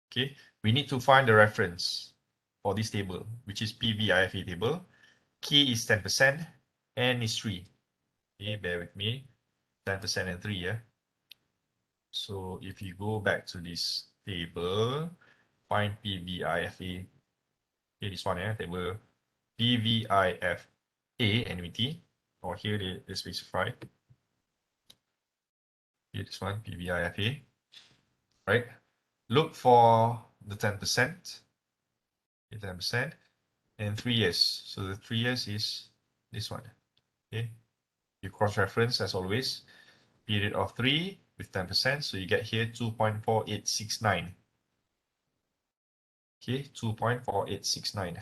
Okay, we need to find the reference for this table, which is PVIFA table. K is 10%, N is 3. Okay, bear with me. 10% and 3, yeah. So if you go back to this table, find PVIFA. Okay, this one, table PVIFA annuity, or here they specify. Here, this one, PVIFA. Right? Look for the 10%. 10%. And 3 years. So the 3 years is this one. Okay. You cross-reference as always. Period of 3 with 10%. So you get here 2.4869. Okay, 2.4869.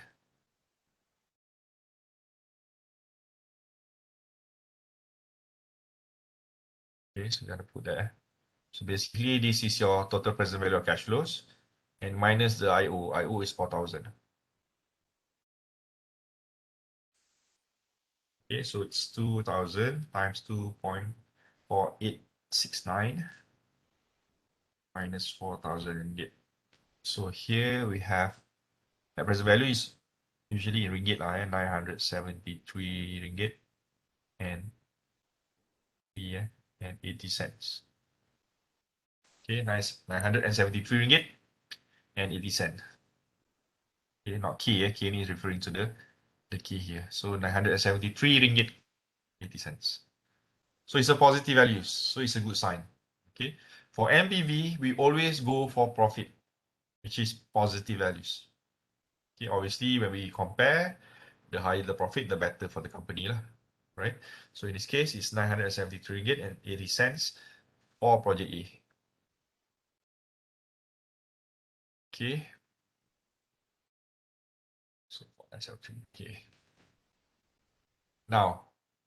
Okay, so we're gonna put that. So basically, this is your total present value of cash flows, and minus the IO. IO is 4,000. Okay, so it's 2,000 times 2.4869 minus 4,000 ringgit. So here we have that present value is usually in ringgit, 973 ringgit and 80 cents. Okay, nice, 973 ringgit and 80 cents. Okay, not K, K is referring to the key here. So 973 ringgit 80 cents. So it's a positive value. So it's a good sign. Okay. For MPV, we always go for profit, which is positive values. Okay. Obviously, when we compare, the higher the profit, the better for the company, lah. Right? So in this case, it's 973 ringgit and 80 cents for project A. Okay. So for SL3. Okay. Now,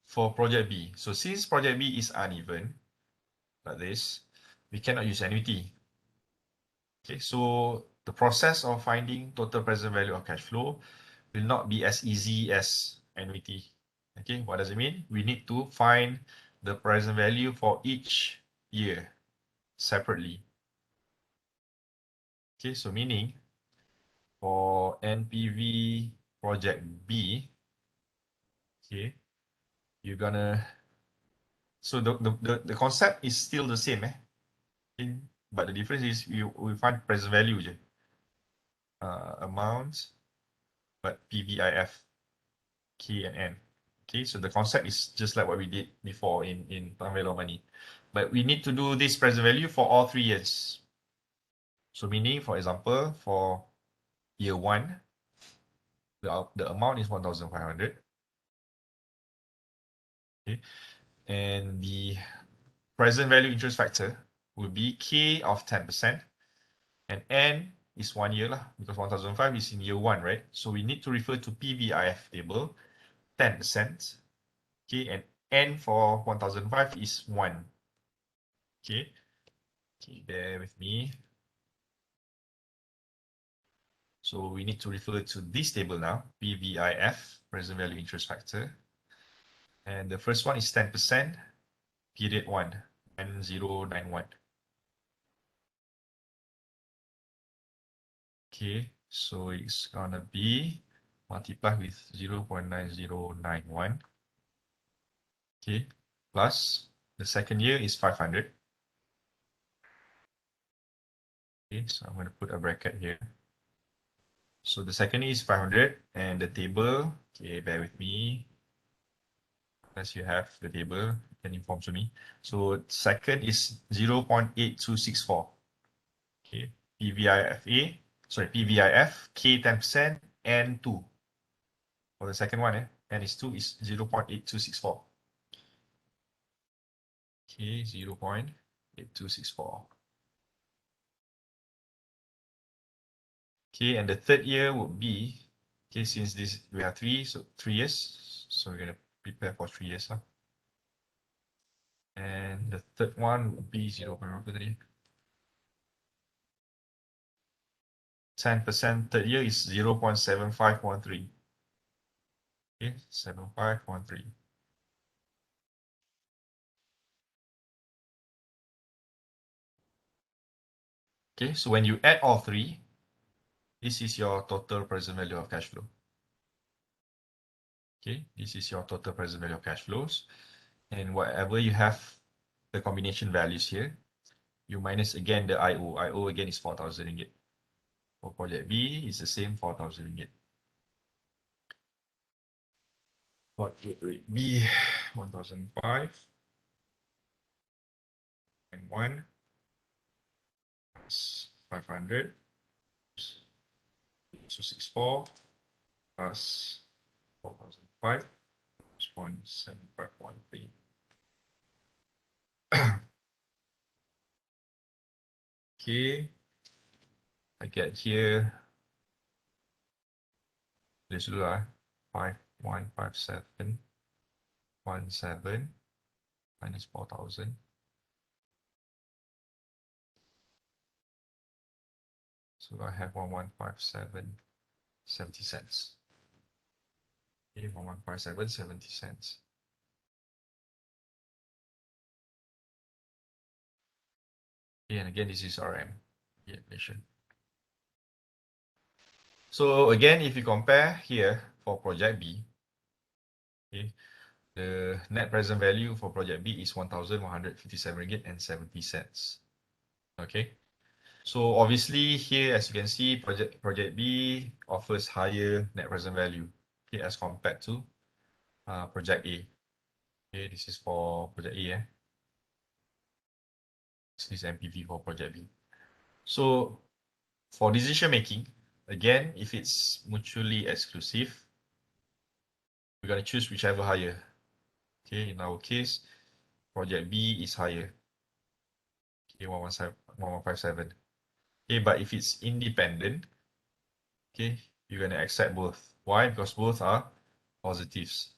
for project B. So since project B is uneven, like this, we cannot use annuity. Okay, so the process of finding total present value of cash flow will not be as easy as annuity. Okay, what does it mean? We need to find the present value for each year separately. Okay, so meaning for NPV project B, okay, you're gonna, so the concept is still the same, okay? But the difference is we find present value je. Amounts, but PVIF, K and N. Okay, so the concept is just like what we did before in time value of money. But we need to do this present value for all 3 years. So meaning, for example, for year 1, the amount is 1,500. Okay, and the present value interest factor will be K of 10%, and N is 1 year lah, because 1,005 is in year 1, right? So we need to refer to PVIF table, 10%. Okay, and N for 1,005 is 1. Okay, bear with me. So we need to refer to this table now, PVIF, present value interest factor. And the first one is 10%, period 1, 1091. Okay, so it's gonna be multiplied with 0.9091. Okay, plus the second year is 500. Okay, so I'm gonna put a bracket here. So the second year is 500, and the table, okay, bear with me. As you have the table, you can inform to me. So second is 0.8264. Okay, PVIFA, sorry, PVIF, K 10%, N 2. For the second one, N is 2, is 0.8264. Okay, 0.8264. Okay, and the third year would be, okay, since this we have 3, so 3 years. So we're gonna prepare for 3 years. And the third one would be 0.1. 10% third year is 0.7513. Okay, 7513. Okay, so when you add all 3, this is your total present value of cash flow. Okay, this is your total present value of cash flows. And whatever you have, the combination values here, you minus again the IO. IO again is 4,000 ringgit. For project B, it's the same 4,000 ringgit. Project B, 1,005 and 1 is 500. So 64 plus 4,005 is 0.7513. Okay, I get here, this is 515717 minus 4,000. So I have 1157 cents. Okay, 1157 cents. Okay, and again, this is RM, the inflation. So again, if you compare here for project B, okay, the net present value for project B is 1,157 ringgit and 70 cents. Okay, so obviously here, as you can see, project B offers higher net present value, okay, as compared to project A. Okay, this is for project A. This is NPV for project B. So for decision making, again, if it's mutually exclusive, we're going to choose whichever higher. Okay, in our case, project B is higher. Okay, 1157. Okay, but if it's independent, okay, you're going to accept both. Why? Because both are positives.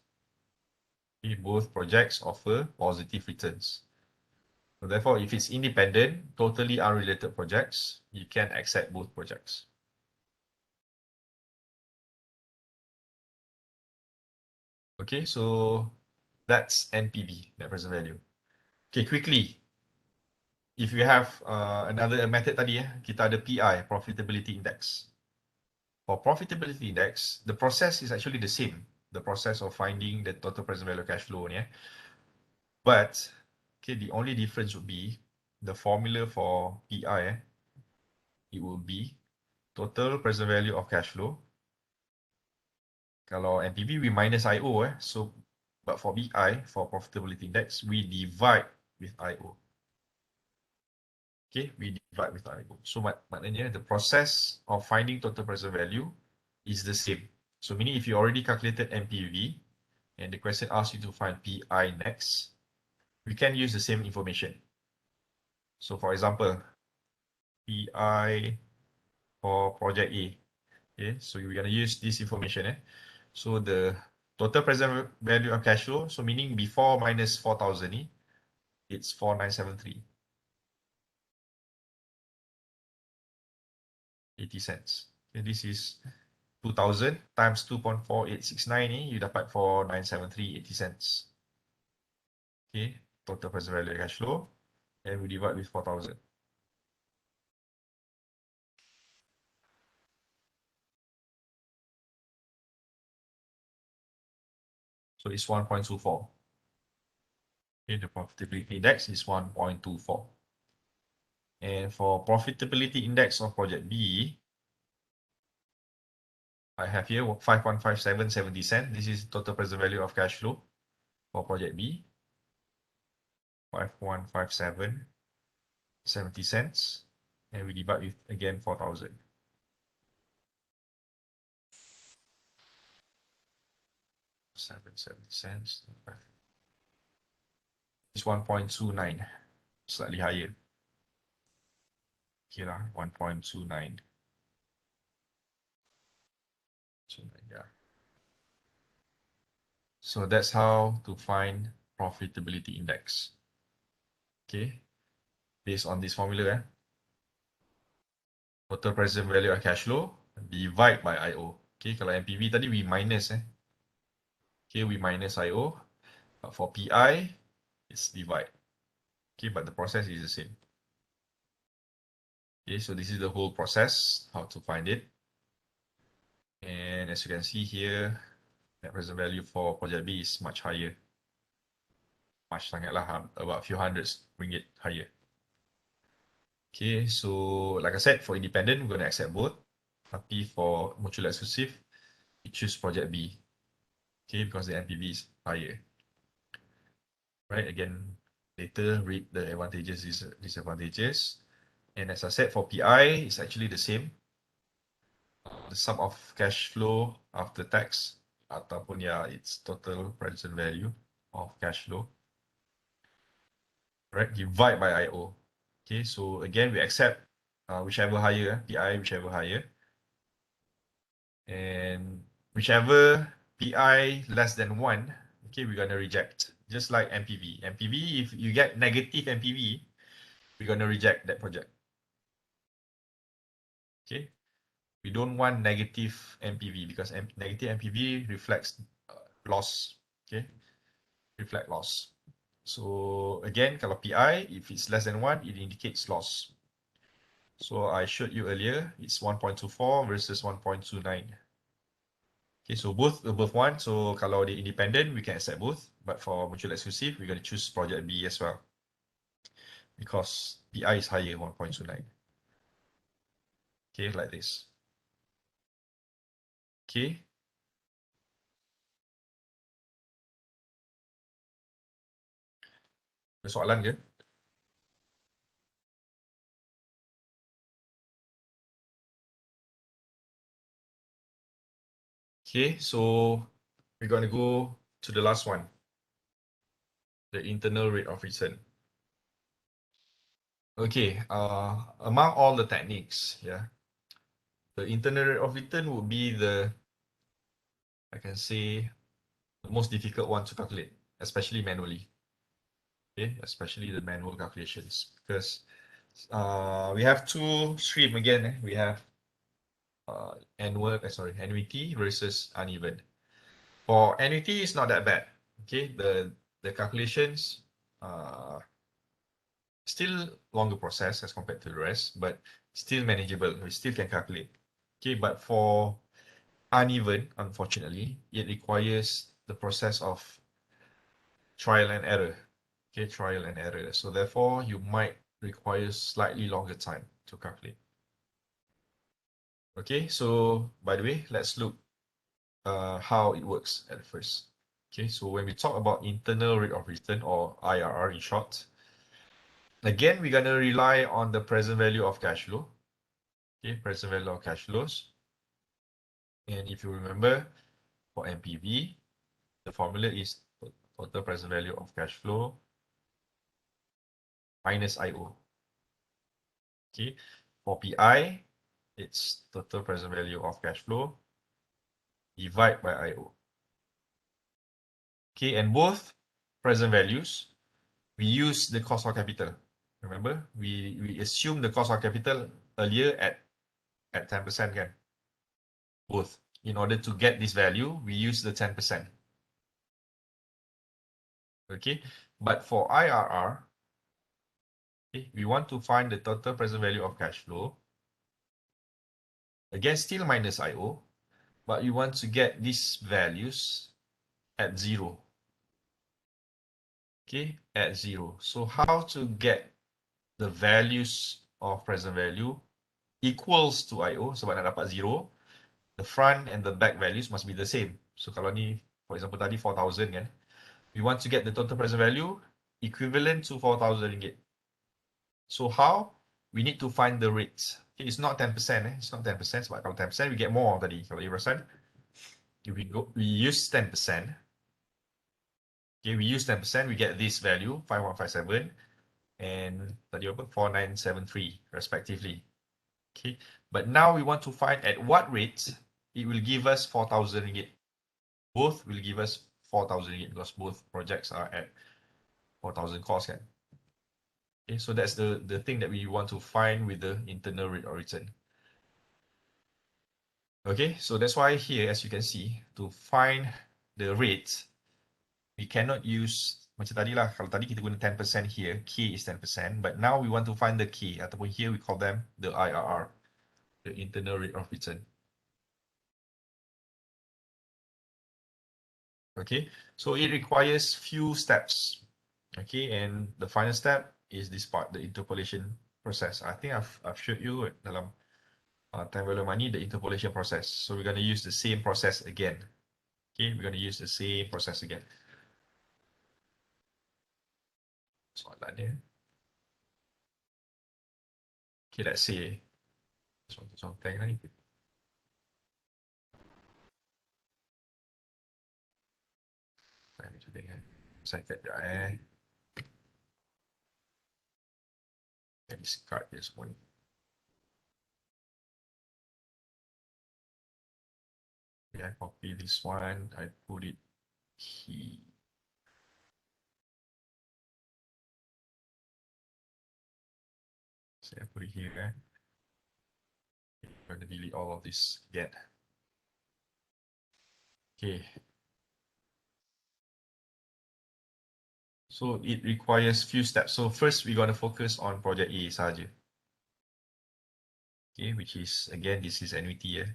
Okay, both projects offer positive returns. So therefore, if it's independent, totally unrelated projects, you can accept both projects. Okay, so that's NPV, net present value. Okay, quickly. If you have another method tadi, kita ada PI, Profitability Index. For profitability index, the process is actually the same. The process of finding the total present value of cash flow. Yeah? But okay, the only difference would be the formula for PI. It would be total present value of cash flow. Kalau NPV, we minus IO. So, but for BI, for profitability index, we divide with IO. Okay, we divide with IO. So, maknanya the process of finding total present value is the same. So, meaning if you already calculated NPV and the question asks you to find PI next, we can use the same information. So, for example, PI for project A. Okay, so we're going to use this information. So the total present value of cash flow, so meaning before minus 4,000, it's 4,973. 80 cents. Okay, this is 2,000 times 2.4869 ni, you dapat 4,973, 80 cents. Okay, total present value of cash flow, and we divide with 4,000. So it's 1.24. Okay, the profitability index is 1.24. And for profitability index of project B, I have here 5157.70 cents. This is total present value of cash flow for project B. 5157.70 cents. And we divide with again 4,000. $7.70. It's 1.29. Slightly higher. Okay, 1.29. Yeah. So that's how to find profitability index. Okay. Based on this formula, total present value of cash flow divide by IO. Okay, kalau NPV tadi we minus. Okay, we minus IO. But for PI, it's divide. Okay, but the process is the same. Okay, so this is the whole process, how to find it. And as you can see here, net present value for project B is much higher. Much sangatlah, about a few hundreds ringgit higher. Okay, so like I said, for independent, we're going to accept both. Tapi for mutual exclusive, we choose project B. Okay, because the NPV is higher. Right, again, later read the advantages, disadvantages. And as I said, for PI, it's actually the same. The sum of cash flow after tax, ataupun its total present value of cash flow. Right, divide by IO. Okay, so again, we accept whichever higher, PI, whichever higher. And whichever PI less than 1, okay, we're going to reject. Just like NPV. NPV, if you get negative NPV, we're going to reject that project. Okay, we don't want negative NPV because negative NPV reflects loss. Okay, reflect loss. So again, kalau PI, if it's less than 1, it indicates loss. So I showed you earlier, it's 1.24 versus 1.29. Okay, so both above 1. So kalau they independent, we can accept both. But for mutual exclusive, we're going to choose project B as well. Because PI is higher, 1.29. Okay, like this. Okay. Ada soalan ke? Okay, so we're going to go to the last one. The internal rate of return. Okay, among all the techniques, the internal rate of return would be I can say, the most difficult one to calculate, especially manually. Okay, especially the manual calculations, because we have two stream again. We have annuity versus uneven. For annuity, it's not that bad. Okay, the calculations still longer process as compared to the rest, but still manageable. We still can calculate. Okay, but for uneven, unfortunately, it requires the process of trial and error. Okay, trial and error. So therefore, you might require slightly longer time to calculate. Okay, so by the way, let's look how it works at first. Okay, so when we talk about internal rate of return, or IRR in short, again, we're going to rely on the present value of cash flow. Okay, present value of cash flows. And if you remember, for NPV, the formula is total present value of cash flow minus IO. Okay, for PI, it's total present value of cash flow divided by IO. Okay, and both present values, we use the cost of capital. Remember, we assume the cost of capital earlier at 10%, kan? Both. In order to get this value, we use the 10%. Okay, but for IRR, okay, we want to find the total present value of cash flow. Again, still minus IO, but we want to get these values at 0. Okay, at 0. So how to get the values of present value equals to IO, sebab nak dapat 0, the front and the back values must be the same. So kalau ni, for example tadi 4,000 kan, we want to get the total present value equivalent to 4,000 ringgit. So how? We need to find the rates. Okay, it's not 10%, it's not 10%, sebab kalau 10% we get more tadi. Kalau you perasan, if we use 10%, okay, we use 10%, we get this value, 5157, and tadi apa? 4973 respectively. Okay, but now we want to find at what rate it will give us 4,000 ringgit. Both will give us 4,000 ringgit because both projects are at 4,000 cost, kan? Okay, so that's the thing that we want to find with the internal rate of return. Okay, so that's why here, as you can see, to find the rate, we cannot use macam tadi lah. Kalau tadi kita guna 10% here, K is 10%, but now we want to find the K, ataupun here we call them the IRR, the internal rate of return. Okay, so it requires few steps. Okay, and the final step is this part, the interpolation process. I think I've showed you dalam time value of money, the interpolation process. So we're going to use the same process again. Okay, we're going to use the same process again. Soalan dia. Okay, let's say contoh ni. Saya kata discard dia semua ni. Okay, I copy this one, I put it here. Saya put it here. I'm going to delete all of this again. Okay. So it requires few steps. So first we're going to focus on project A saja. Okay, which is, again, this is annuity.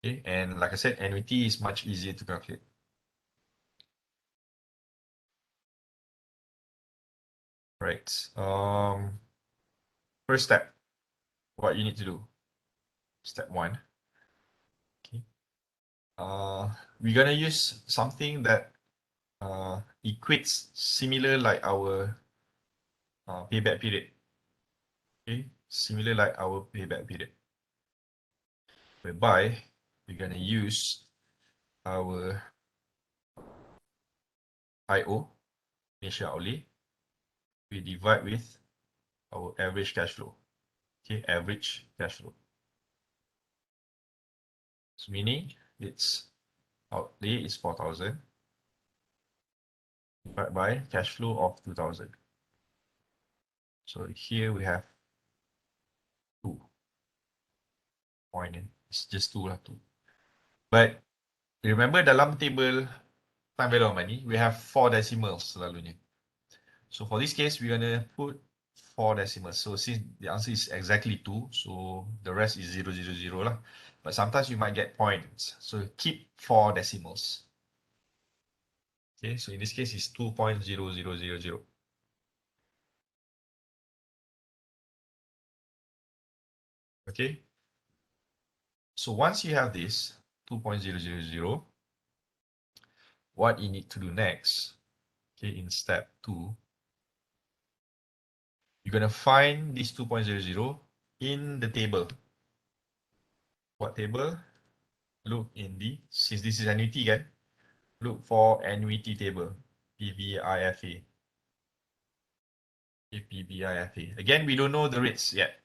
Okay, and like I said, annuity is much easier to calculate. Right. First step, what you need to do. Step 1. Okay. We're gonna use something that equates similar like our payback period. Okay, similar like our payback period, whereby we're gonna use our IO, initial outlay, we divide with our average cash flow. Okay, average cash flow. So meaning its outlay is 4,000 divided by cash flow of 2,000. So here we have 2. Point, it's just 2 lah, 2. But remember dalam table time value of money, we have 4 decimals selalunya. So for this case, we're gonna put 4 decimals. So since the answer is exactly 2, so the rest is 0, 0, 0 lah. But sometimes you might get points. So keep 4 decimals. Okay, so in this case it's 2.0000. Okay. So once you have this 2.000, what you need to do next, okay, in step 2, you're going to find this 2.00 in the table. What table? Look in the, since this is annuity again, look for annuity table, PVIFA. PVIFA. Again, we don't know the rates yet.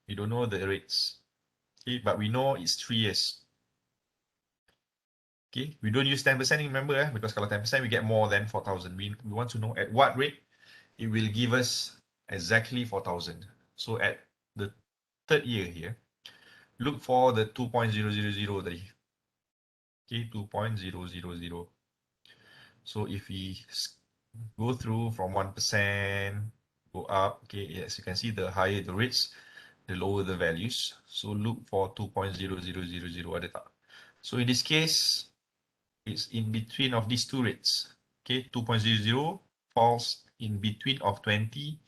We don't know the rates. Okay, but we know it's 3 years. Okay, we don't use 10%, remember, because kalau 10% we get more than 4,000. We want to know at what rate it will give us exactly 4,000. So at the third year here, look for the 2.000 tadi. Okay, 2.000. So if we go through from 1%, go up, okay, as you can see, the higher the rates, the lower the values. So look for 2.0000 ada tak? So in this case, it's in between of these two rates. Okay, 2.00 falls in between of 20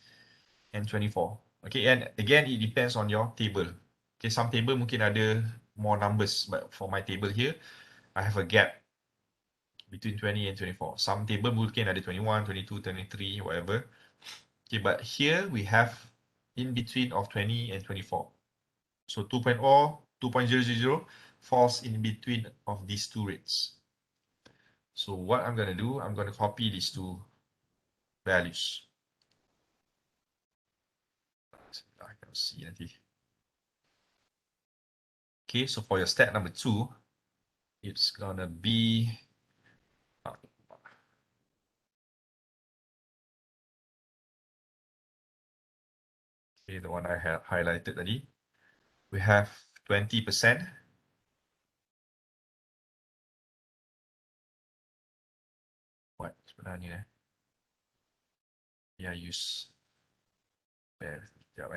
and 24. Okay, and again, it depends on your table. Okay, some table mungkin ada more numbers, but for my table here, I have a gap between 20 and 24. Some table mungkin ada 21, 22, 23, whatever. Okay, but here we have in between of 20 and 24. So 2.0, 2.000 falls in between of these two rates. So what I'm going to do, I'm going to copy these two values. I can see nanti. Okay, so for your step number 2, it's going to be okay, the one I have highlighted tadi. We have 20%. What sebenarnya? Yeah, use. Sekejap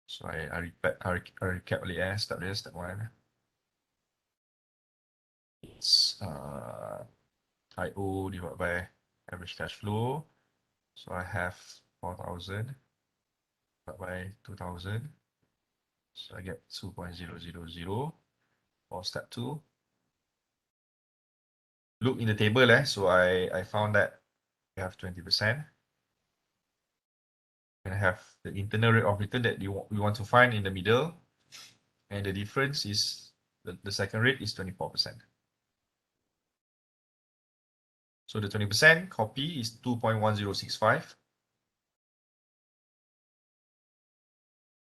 So I recap balik step dia, step 1. It's IO divided by average cash flow. So I have 4,000 divided by 2,000. So I get 2.000 for step 2. Look in the table, so I found that we have 20%. And I have the internal rate of return that we want to find in the middle. And the difference is, the second rate is 24%. So the 20% copy is 2.1065.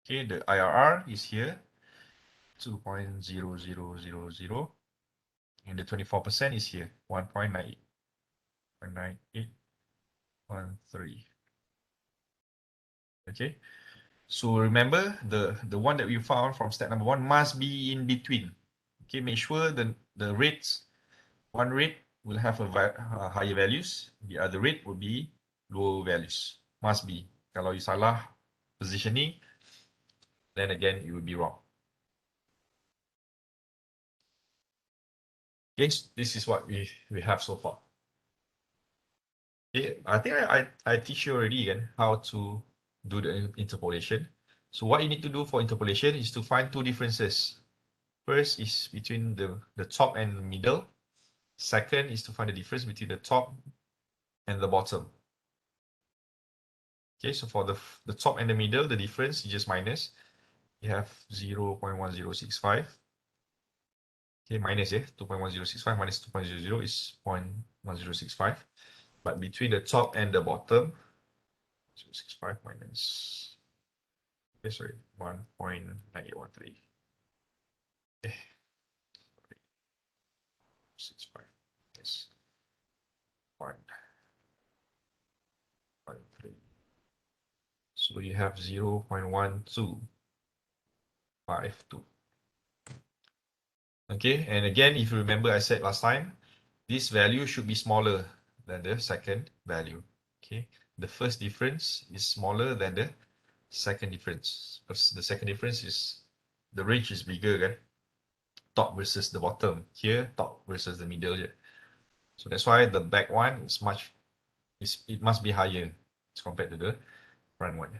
Okay, the IRR is here, 2.0000. And the 24% is here, 1.98. 0.9813. Okay, so remember the one that we found from step number 1 must be in between. Okay, make sure the rates, one rate will have a higher values, the other rate will be lower values. Must be. Kalau you salah positioning, then again it will be wrong. Okay, this is what we have so far. Okay, I think I teach you already again how to do the interpolation. So what you need to do for interpolation is to find two differences. First is between the top and the middle. Second is to find the difference between the top and the bottom. Okay, so for the top and the middle, the difference you just minus. You have 0.1065. Okay, minus 2.1065 minus 2.00 is 0.1065. But between the top and the bottom, 0.65 minus, okay, sorry, 1.9813. Okay, 65, yes, 1.13. So you have 0.1252. Okay, and again, if you remember I said last time, this value should be smaller than the second value. Okay, the first difference is smaller than the second difference. Because the second difference is the range is bigger, kan? Top versus the bottom. Here, top versus the middle here. So that's why the back one is it must be higher as compared to the front one.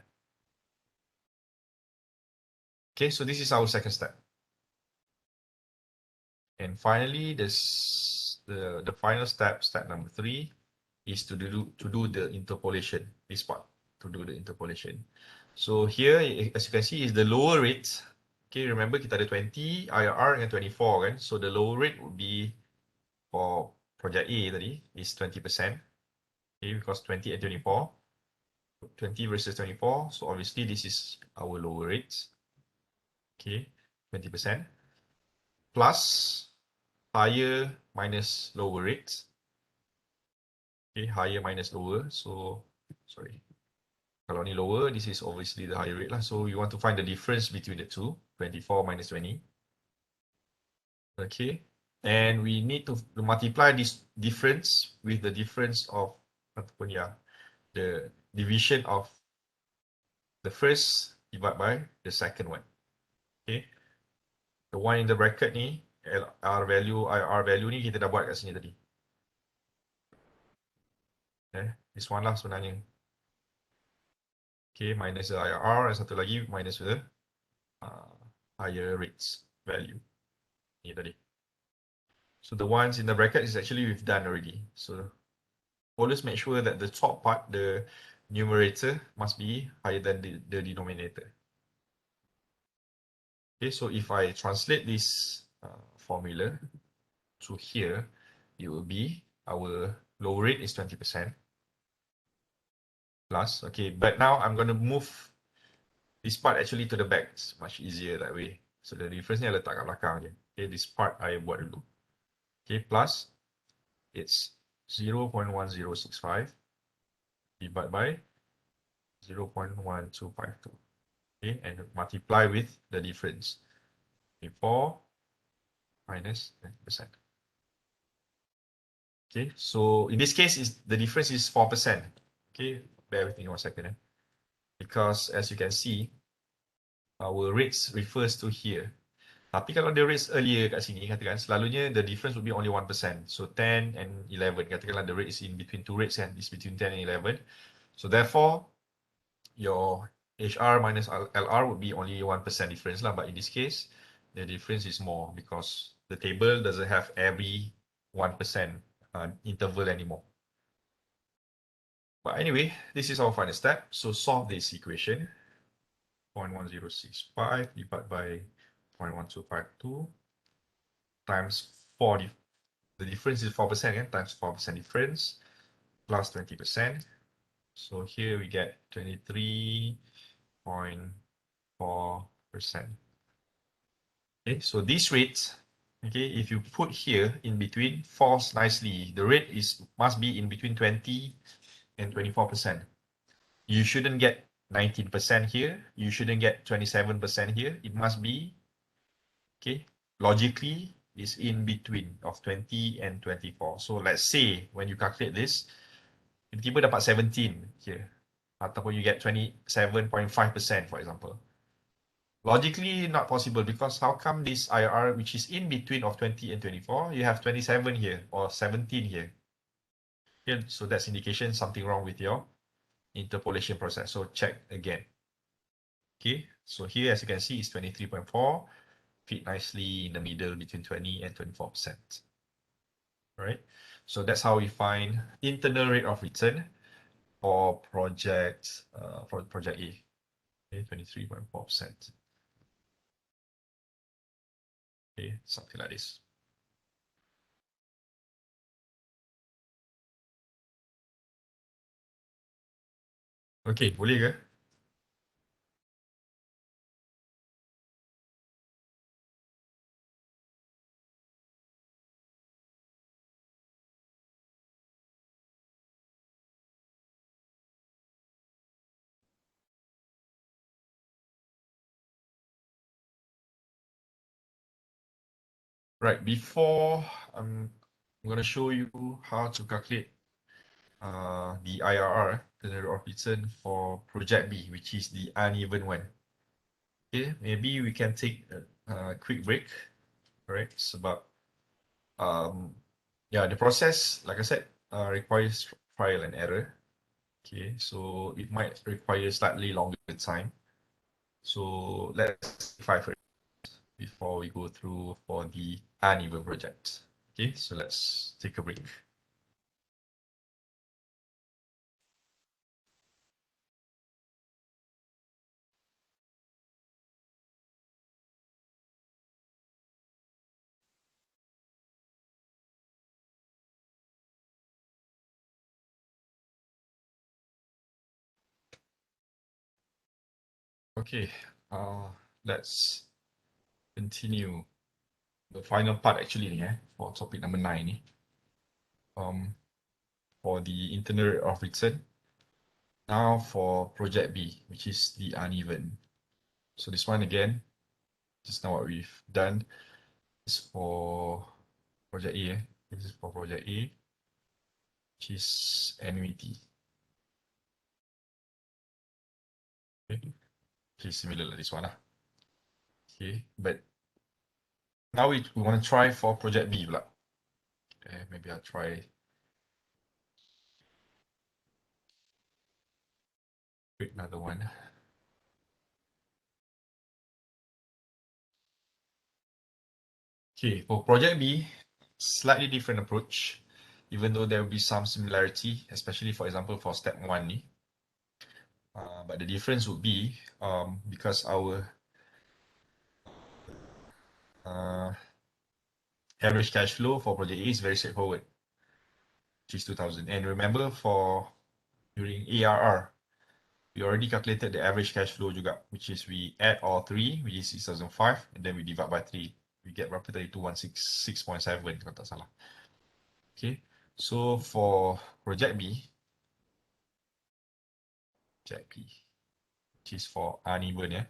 Okay, so this is our second step. And finally, the final step, step number 3, is to do the interpolation. This part, to do the interpolation. So here, as you can see, is the lower rate. Okay, remember kita ada 20, IRR dengan 24 kan. So the lower rate would be for project A tadi is 20%. Okay, because 20 and 24, 20 versus 24. So obviously this is our lower rates. Okay, 20% plus higher minus lower rates. Okay, higher minus lower. So, sorry. Kalau ni lower, this is obviously the higher rate lah. So you want to find the difference between the two, 24 minus 20. Okay, and we need to multiply this difference with the difference of the division of the first divided by the second one. Okay, the one in the bracket ni, LR value, IR value ni kita dah buat kat sini tadi. This one lah sebenarnya. Okay, minus the IR, dan satu lagi minus the higher rates value. Ni tadi. So the ones in the bracket is actually we've done already. So always make sure that the top part, the numerator, must be higher than the denominator. Okay, so if I translate this formula to here, it will be our low rate is 20% plus. Okay, but now I'm going to move this part actually to the back. It's much easier that way. So the difference ni I letak kat belakang je. Okay, this part I buat dulu. Okay, plus it's 0.1065 divided by 0.1252. Okay, and multiply with the difference. Okay, 4 minus 10%. Okay, so in this case, the difference is 4%. Okay, bear with me 1 second. Because as you can see, our rates refers to here. Tapi kalau the rates earlier kat sini, katakan selalunya the difference would be only 1%. So 10 and 11. Katakanlah the rate is in between two rates and it's between 10 and 11. So therefore, your HR minus LR would be only 1% difference lah. But in this case, the difference is more because the table doesn't have every 1% interval anymore. But anyway, this is our final step. So solve this equation. 0.1065 divided by 0.1252 times 4. The difference is 4%, again, times 4% difference plus 20%. So here we get 23.4%. Okay, so this rate, okay, if you put here in between, falls nicely. The rate must be in between 20 and 24%. You shouldn't get 19% here. You shouldn't get 27% here. It must be, okay, logically, is in between of 20 and 24. So let's say when you calculate this, tiba-tiba dapat 17 here. Ataupun you get 27.5%, for example. Logically not possible because how come this IR, which is in between of 20 and 24, you have 27 here or 17 here? Okay, so that's indication something wrong with your interpolation process. So check again. Okay, so here as you can see it's 23.4, fit nicely in the middle between 20 and 24%. All right, so that's how we find internal rate of return for project A. Okay, 23.4%. Okay, something like this. Okay, boleh ke? Right, before I'm going to show you how to calculate the IRR, the rate of return for project B, which is the uneven one. Okay, maybe we can take a quick break. All right, it's about yeah, the process, like I said, requires trial and error. Okay, so it might require slightly longer time. So let's simplify first before we go through for the uneven project. Okay, so let's take a break. Okay, let's continue the final part actually ni, for topic number 9 ni. For the internal rate of return. Now for project B, which is the uneven. So this one again, just now what we've done is for project A. This is for project A, which is annuity. Okay, similar like this one. Okay, but now we want to try for project B. Okay, maybe I'll try create another one. Okay, for project B, slightly different approach, even though there will be some similarity, especially for example for step 1 but the difference would be because our average cash flow for project A is very straightforward, which is 2000. And remember for during ARR, we already calculated the average cash flow juga, which is we add all three, which is 6005, and then we divide by 3. We get berapa tadi? 2166.7 kalau tak salah. Okay, so for project B, which is for uneven, yeah.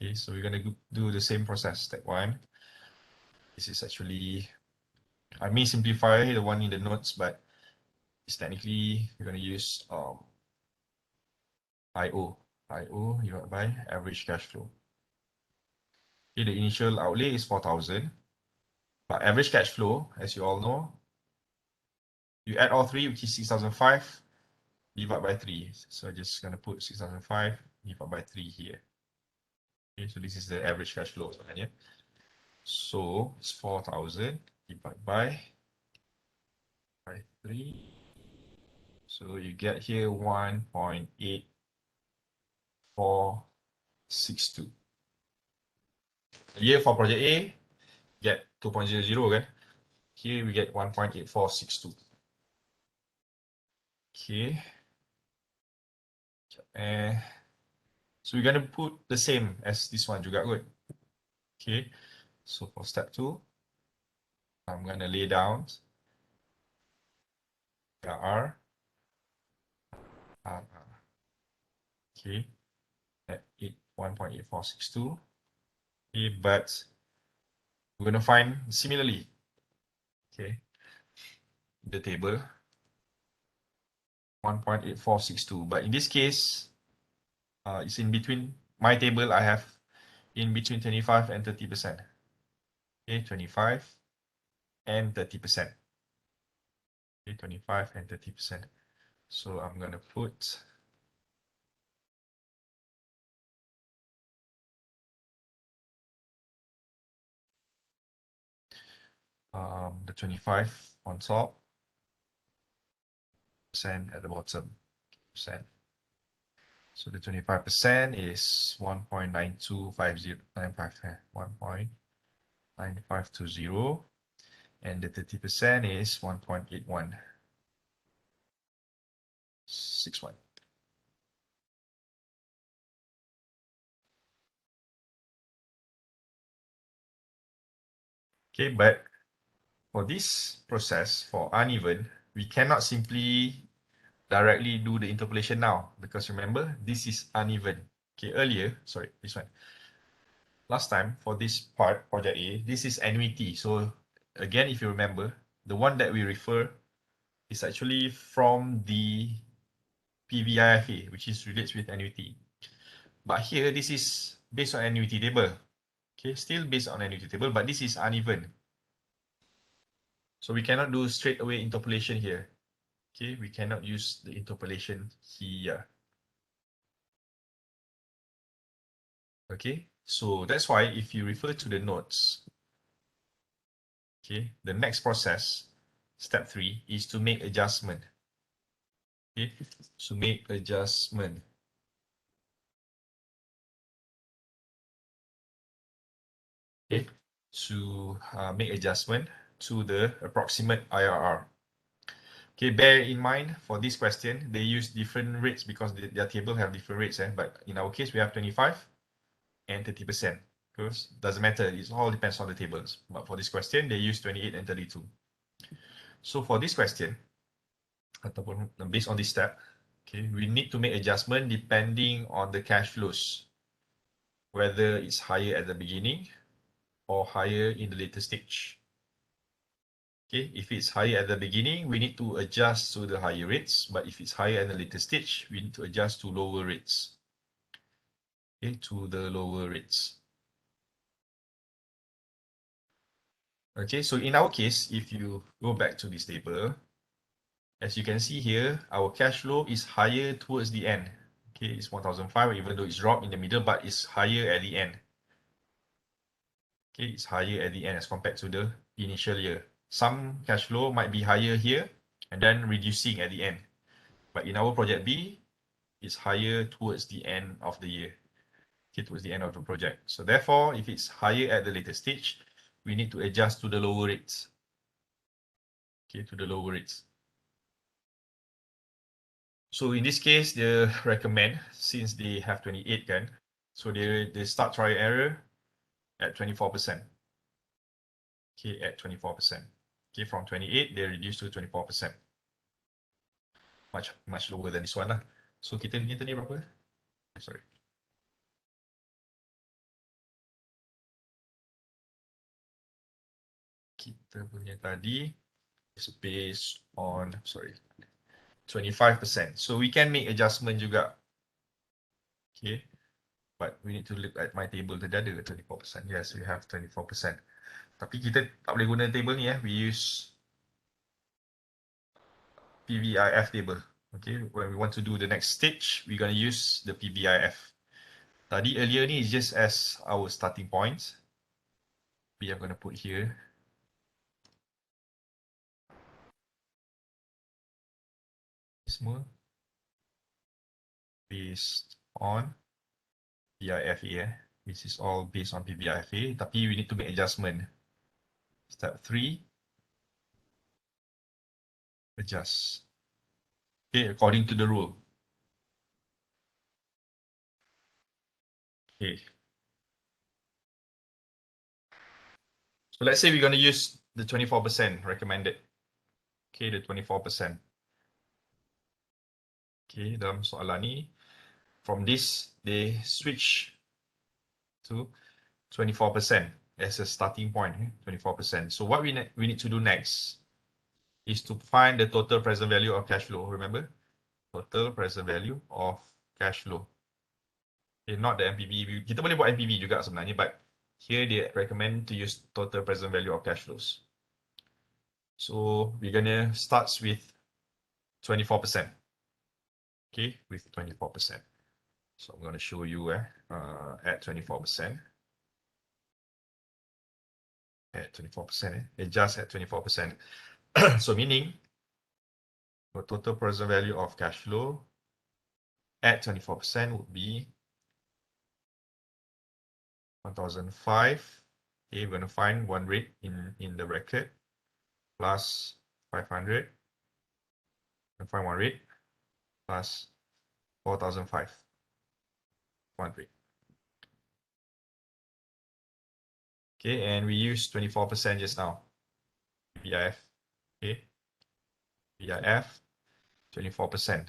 Okay, so we're gonna do the same process. Step 1. This is actually, I may simplify the one in the notes, but it's technically we're gonna use IO divided by average cash flow. Okay, the initial outlay is 4,000, but average cash flow, as you all know, you add all three, which is 6,005, divide by 3. So I'm just gonna put 6,005 divide by 3 here. Okay, so this is the average cash flow. So it's 4,000 divided by 3. So you get here 1.8462. Here for project A, get 2.00 kan? Here we get 1.8462. Okay. So we're gonna put the same as this one juga kot. Okay. So for step 2, I'm gonna lay down R. Okay. At 1.8462. Okay, but we're gonna find similarly. Okay. The table 1.8462. But in this case, it's in between. My table, I have in between 25 and 30%. Okay, 25 and 30%. Okay, 25 and 30%. So I'm gonna put the 25 on top, percent at the bottom, percent. So the 25% is 1.925095, and the 30% is 1.8161. Okay, but for this process, for uneven, we cannot simply directly do the interpolation now, because remember, this is uneven. Okay, earlier, sorry, this one. last time for this part, project A, this is annuity. So again, if you remember, the one that we refer is actually from the PVIFA, which is relates with annuity. But here, this is based on annuity table. Okay, still based on annuity table, but this is uneven. So we cannot do straight away interpolation here. Okay, we cannot use the interpolation here. Okay, so that's why if you refer to the notes, okay, the next process, step 3, is to make adjustment. Okay, to make adjustment. Okay, to make adjustment to the approximate IRR. Okay, bear in mind for this question, they use different rates because their table have different rates. But in our case, we have 25 and 30%. Because doesn't matter, it all depends on the tables. But for this question, they use 28 and 32. So for this question, based on this step, okay, we need to make adjustment depending on the cash flows, whether it's higher at the beginning or higher in the later stage. Okay, if it's higher at the beginning, we need to adjust to the higher rates. But if it's higher at the later stage, we need to adjust to lower rates. Okay, to the lower rates. Okay, so in our case, if you go back to this table, as you can see here, our cash flow is higher towards the end. Okay, it's 1,005, even though it's dropped in the middle, but it's higher at the end. Okay, it's higher at the end as compared to the initial year. Some cash flow might be higher here and then reducing at the end. But in our project B, it's higher towards the end of the year. Okay, towards the end of the project. So therefore, if it's higher at the later stage, we need to adjust to the lower rates. Okay, to the lower rates. So in this case, they recommend, since they have 28 kan, so they start trial error at 24%. Okay, at 24%. Okay, from 28, they reduce to 24%. Much lower than this one lah. So kita ni berapa? Sorry. Kita punya tadi is based on, sorry, 25%. So we can make adjustment juga. Okay. But we need to look at my table tadi ada 24%. Yes, we have 24%. Tapi kita tak boleh guna table ni we use PVIF table. Okay, when we want to do the next stage, we're going to use the PVIF. Tadi earlier ni is just as our starting point. We are going to put here. Semua based on PIFA. This is all based on PVIFA. Tapi we need to make adjustment. Step 3. Adjust. Okay, according to the rule. Okay. So let's say we're going to use the 24% recommended. Okay, the 24%. Okay, dalam soalan ni, from this, they switch to 24% as a starting point, 24%. So what we need to do next is to find the total present value of cash flow. Remember? Total present value of cash flow. Okay, not the NPV. Kita boleh buat NPV juga sebenarnya, but here they recommend to use total present value of cash flows. So we're gonna start with 24%. Okay, with 24%. So I'm gonna show you at 24%. At 24%, adjust at 24%. So meaning the total present value of cash flow at 24% would be 1,005. Okay, we're going to find one rate in the bracket plus 500. And find one rate plus 4,005. One rate. Okay, and we use 24% just now. PIF. Okay. PIF 24%.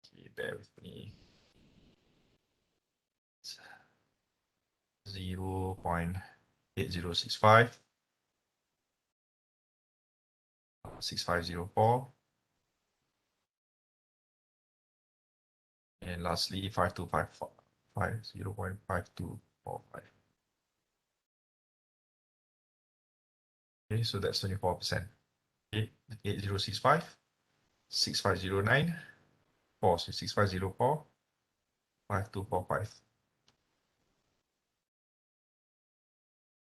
Okay, bear with me. 0.8065, 6504, and lastly 5255, 0.5245. Okay, so that's 24%. Okay, 8065, 6509, 4, so 6504, 5245.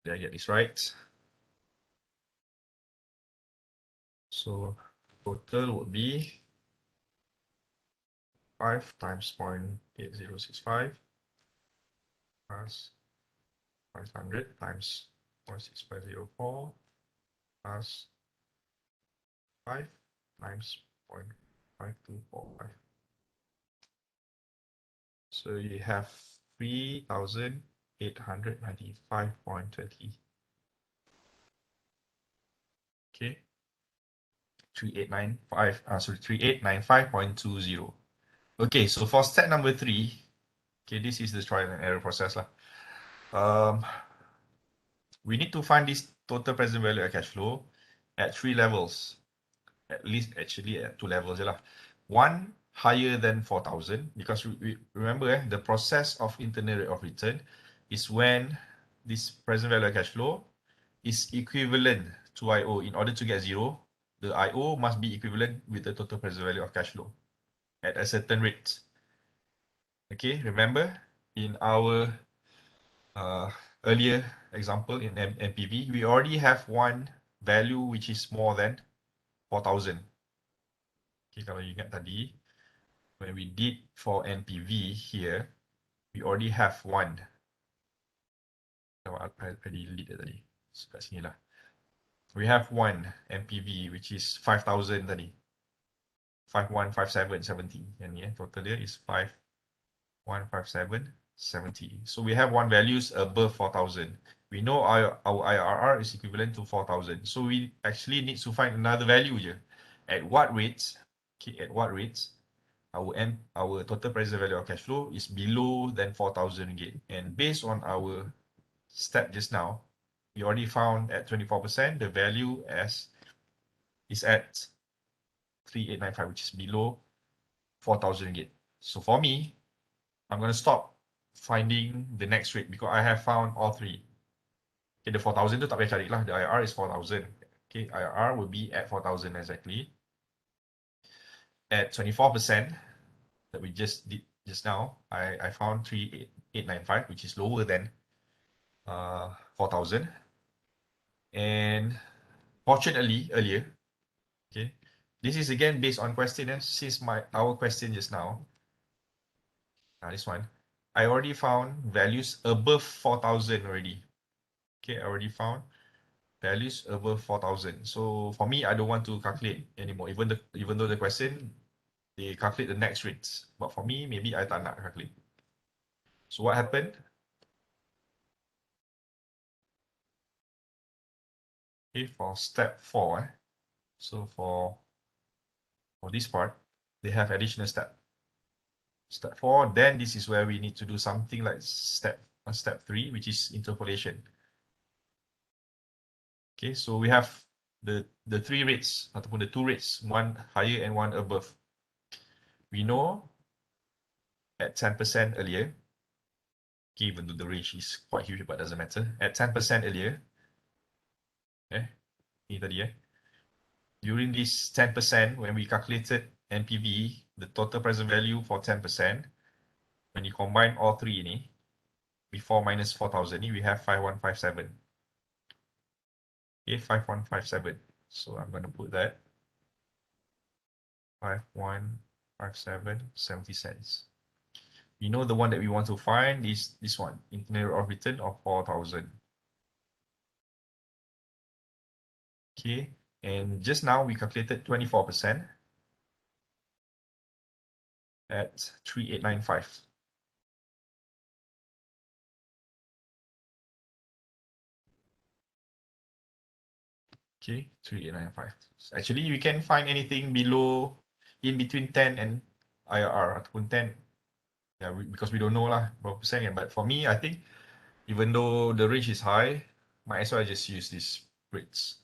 Did I get this right? So total would be 5 times 0.8065 plus 500 times 0.6504 plus 5 times 0.5245. So you have 3,895.20. Okay, 3895, sorry, 3895.20. Okay, so for step number 3, okay, this is the trial and error process lah. We need to find this total present value of cash flow at 3 levels. At least actually at 2 levels je lah. One higher than 4,000, because we remember the process of internal rate of return is when this present value of cash flow is equivalent to IO. In order to get 0, the IO must be equivalent with the total present value of cash flow at a certain rate. Okay, remember in our earlier example in NPV, we already have one value which is more than 4,000. Okay, kalau you ingat tadi, when we did for NPV here, we already have one. I delete it tadi. So, kat sini lah. We have one NPV which is 5,000 tadi. 515770. Yang ni total dia is 515770. So we have one values above 4,000. We know our IRR is equivalent to 4,000. So we actually need to find another value je. At what rates? Okay, at what rates our total present value of cash flow is below than 4,000 ringgit. And based on our step just now, we already found at 24% the value is at 3895, which is below 4,000 ringgit. So for me, I'm going to stop finding the next rate because I have found all three. Okay, the 4,000 tu tak payah cari lah. The IRR is 4,000. Okay, IRR will be at 4,000 exactly. At 24% that we just did just now, I found 3895, which is lower than 4,000. And fortunately, earlier, okay, this is again based on question. Since our question just now, this one, I already found values above 4,000 already. Okay, I already found values above 4,000. So for me, I don't want to calculate anymore. Even though the question, they calculate the next rates. But for me, maybe I tak nak calculate. So what happened? Okay, for step 4, so for this part, they have additional step. Step 4, then this is where we need to do something like step 3, which is interpolation. Okay, so we have the 3 rates ataupun the 2 rates, one higher and one above. We know at 10% earlier, okay, even though the range is quite huge, but doesn't matter. At 10% earlier, ni tadi during this 10%, when we calculated NPV, the total present value for 10%, when you combine all three ni, before minus 4,000 ni, we have 5157. Okay, 5157. So I'm going to put that 5157, 70 cents. You know the one that we want to find is this one, internal rate of return of 4,000. Okay, and just now we calculated 24% at 3895. Okay, 3895. Actually, we can find anything below, in between 10 and IRR ataupun 10. Yeah, because we don't know lah berapa persen kan. But for me, I think even though the range is high, might as well just use these rates.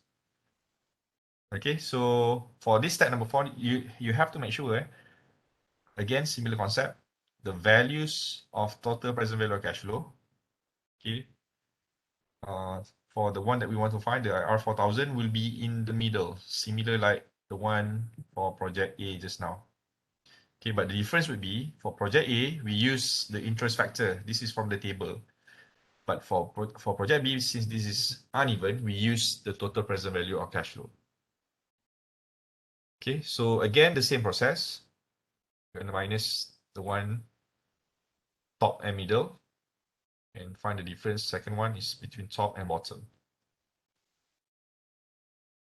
Okay, so for this step number 4, you have to make sure, again, similar concept, the values of total present value of cash flow, okay, for the one that we want to find, the R4000 will be in the middle, similar like the one for project A just now. Okay, but the difference would be for project A, we use the interest factor. This is from the table. But for project B, since this is uneven, we use the total present value of cash flow. Okay, so again, the same process. We're going to minus the one top and middle and find the difference. Second one is between top and bottom.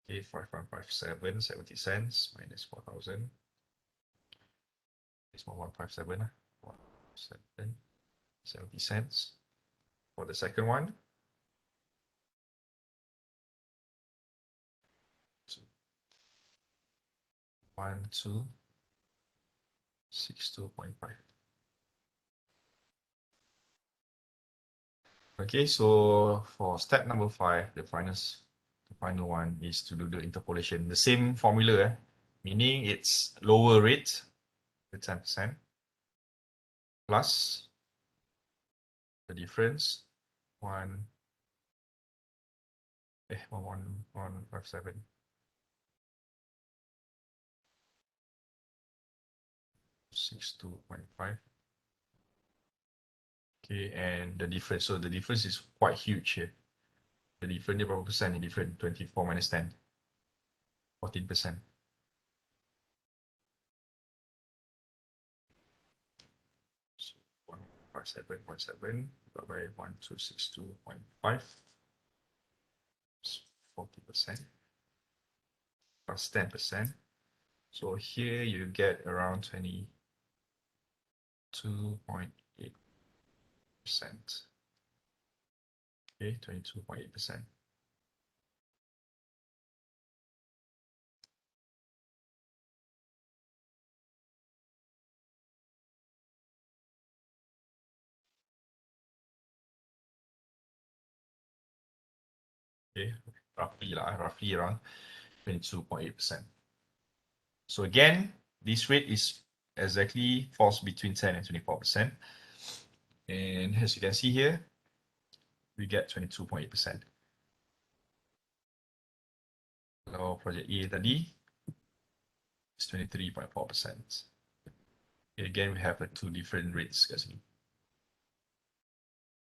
Okay, 5.57, 70 cents minus 4,000. It's more 157, 157, 70 cents. For the second one, so 1262.5. Okay, so for step number 5, the final one is to do the interpolation. The same formula, meaning it's lower rate, the 10%, plus the difference, 157. 62.5. Okay, and the difference. So the difference is quite huge here. The difference, berapa persen ni different? 24 minus 10. 14%. So 157.7 divided by 1262.5. 40% plus 10%. So here you get around 22.8%. Okay, 22.8%. Okay, roughly around 22.8%. So again, this rate is exactly falls between 10 and 24%. And as you can see here, we get 22.8%. Kalau project A tadi, it's 23.4%. Again, we have two different rates kat sini.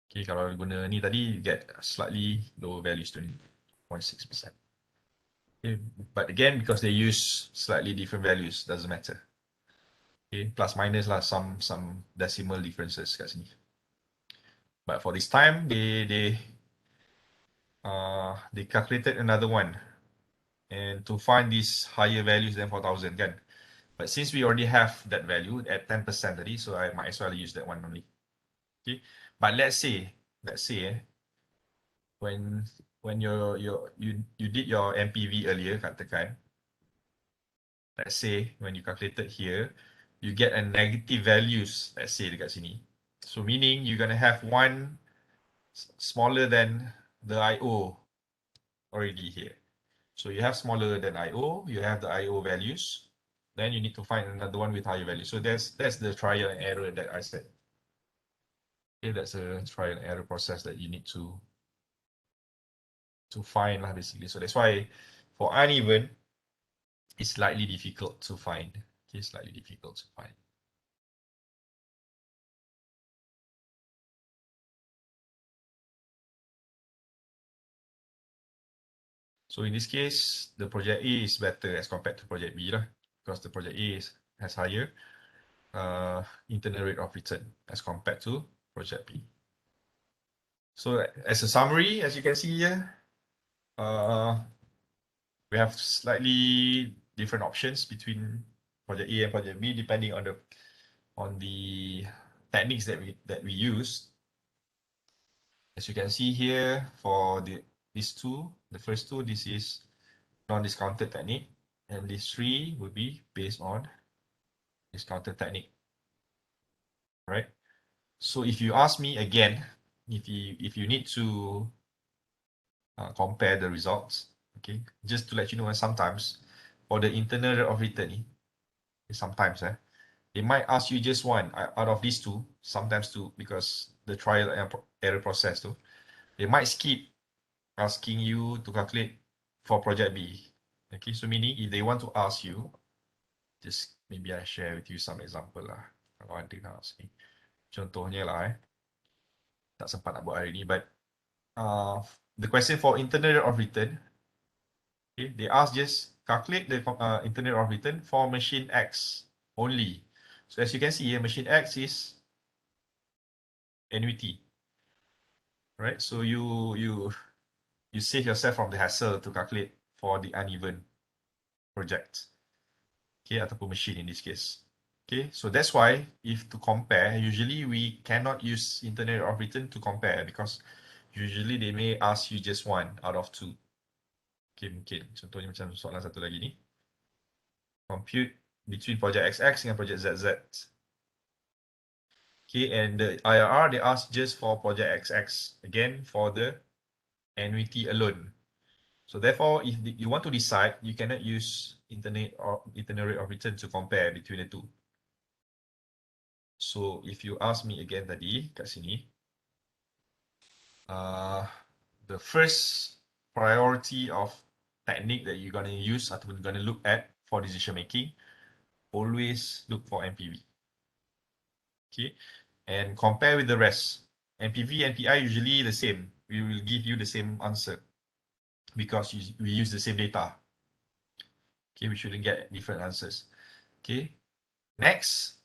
Okay, kalau guna ni tadi, you get slightly lower values, 20.6%. Okay, but again, because they use slightly different values, doesn't matter. Okay, plus minus lah, some decimal differences kat sini. But for this time, they calculated another one, and to find these higher values than 4,000 kan. But since we already have that value at 10% tadi, so I might as well use that one only. Okay, but let's say when you did your MPV earlier, katakan, let's say when you calculated here, you get a negative values, let's say dekat sini. So meaning you're gonna have one smaller than the IO already here. So you have smaller than IO, you have the IO values, then you need to find another one with higher value. So that's the trial and error that I said. Okay, that's a trial and error process that you need to find lah basically. So that's why for uneven, it's slightly difficult to find. Okay, slightly difficult to find. So in this case, the project A is better as compared to project B lah, because the project A has higher internal rate of return as compared to project B. So as a summary, as you can see here, we have slightly different options between project A and project B depending on the techniques that we use. As you can see here, for these two, the first two, this is non-discounted technique, and these three will be based on discounted technique. Right? So if you ask me again, if you need to compare the results, okay, just to let you know, sometimes for the internal rate of return, sometimes they might ask you just one out of these two, sometimes two, because the trial and error process too. They might skip asking you to calculate for project B. Okay, so meaning if they want to ask you, just maybe I share with you some example lah. Kalau ada nak ask ni. Contohnya lah tak sempat nak buat hari ni, but the question for internal rate of return, okay, they ask just calculate the internal rate of return for machine X only. So as you can see here, machine X is annuity, right? So you save yourself from the hassle to calculate for the uneven project, okay, ataupun machine in this case. Okay, so that's why if to compare, usually we cannot use internal rate of return to compare because usually they may ask you just one out of two. Okay, mungkin contohnya macam soalan satu lagi ni. Compute between project XX dengan project ZZ. Okay, and the IRR they ask just for project XX, again for the annuity alone. So therefore, if you want to decide, you cannot use internal rate of return to compare between the two. So if you ask me again tadi kat sini, the first priority of technique that you're going to use ataupun going to look at for decision making, always look for NPV. Okay, and compare with the rest. NPV and PI usually the same. We will give you the same answer because we use the same data. Okay, we shouldn't get different answers. Okay, next,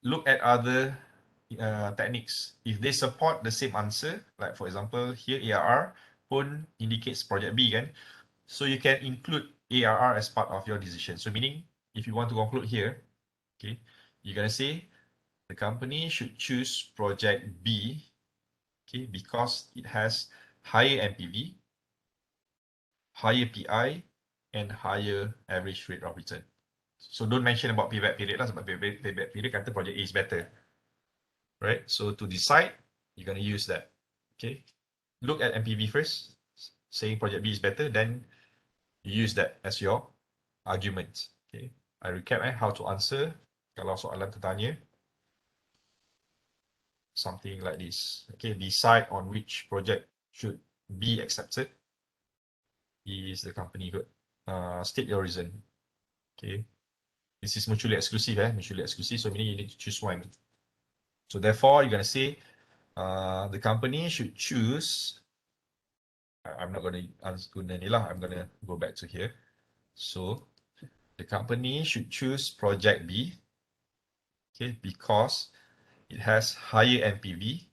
look at other techniques. If they support the same answer, like for example, here ARR pun indicates project B kan. So you can include ARR as part of your decision. So meaning, if you want to conclude here, okay, you're going to say the company should choose project B, okay, because it has higher NPV, higher PI, and higher average rate of return. So don't mention about payback period lah, sebab payback period kata project A is better. Right? So to decide, you're going to use that. Okay. Look at NPV first, saying project B is better, then you use that as your argument. Okay. I recap how to answer kalau soalan tertanya. Something like this. Okay. Decide on which project should be accepted. Is the company good? State your reason. Okay. This is mutually exclusive. Mutually exclusive. So meaning you need to choose one. So therefore, you're going to say the company should choose. I'm not going to answer Nila. I'm going to go back to here. So the company should choose project B, okay, because it has higher NPV,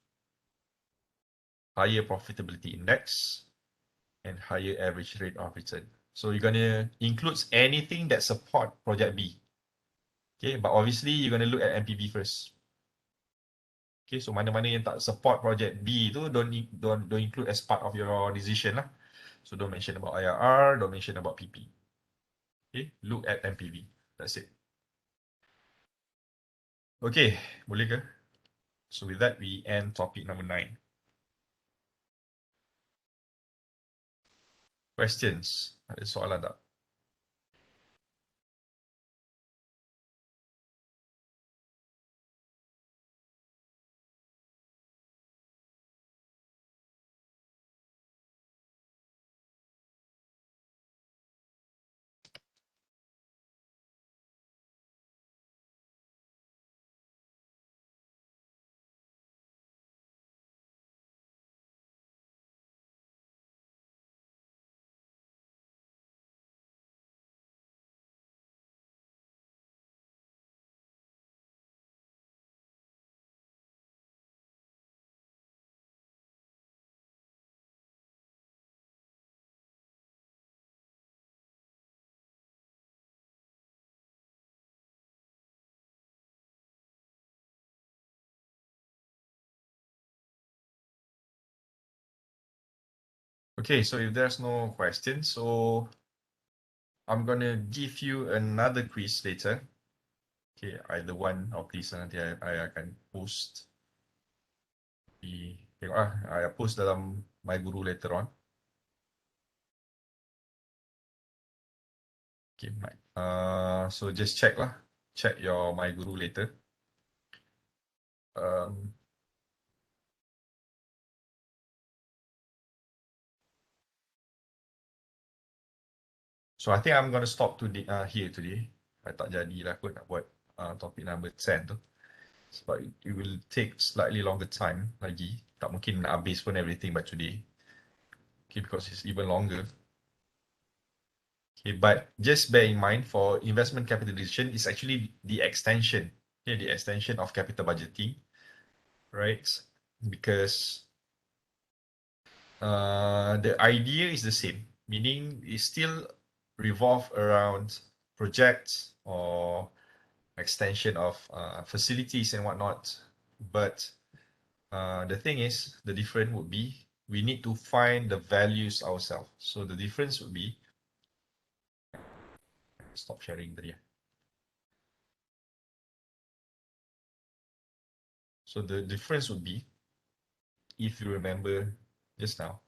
higher profitability index, and higher average rate of return. So you're going to include anything that support project B. Okay, but obviously you're going to look at NPV first. Okay, so mana-mana yang tak support project B tu don't include as part of your decision lah. So don't mention about IRR, don't mention about PP. Okay, look at NPV. That's it. Okay, boleh ke? So with that, we end topic number 9. Questions? Ada soalan tak? Okay, so if there's no questions, so I'm gonna give you another quiz later. Okay, either one of these nanti I akan post di Tengok lah, I post dalam My Guru later on. Okay, so just check lah. Check your My Guru later. So I think I'm going to stop today, here today. I tak jadilah kot nak buat topik number 10 tu. Sebab it will take slightly longer time lagi. Tak mungkin nak habis pun everything by today. Okay, because it's even longer. Okay, but just bear in mind for investment capital decision is actually the extension. Okay, the extension of capital budgeting, right? Because the idea is the same, meaning it still revolve around projects or extension of facilities and whatnot. But the thing is, the difference would be we need to find the values ourselves. So the difference would be, stop sharing tadi. So the difference would be, if you remember just now,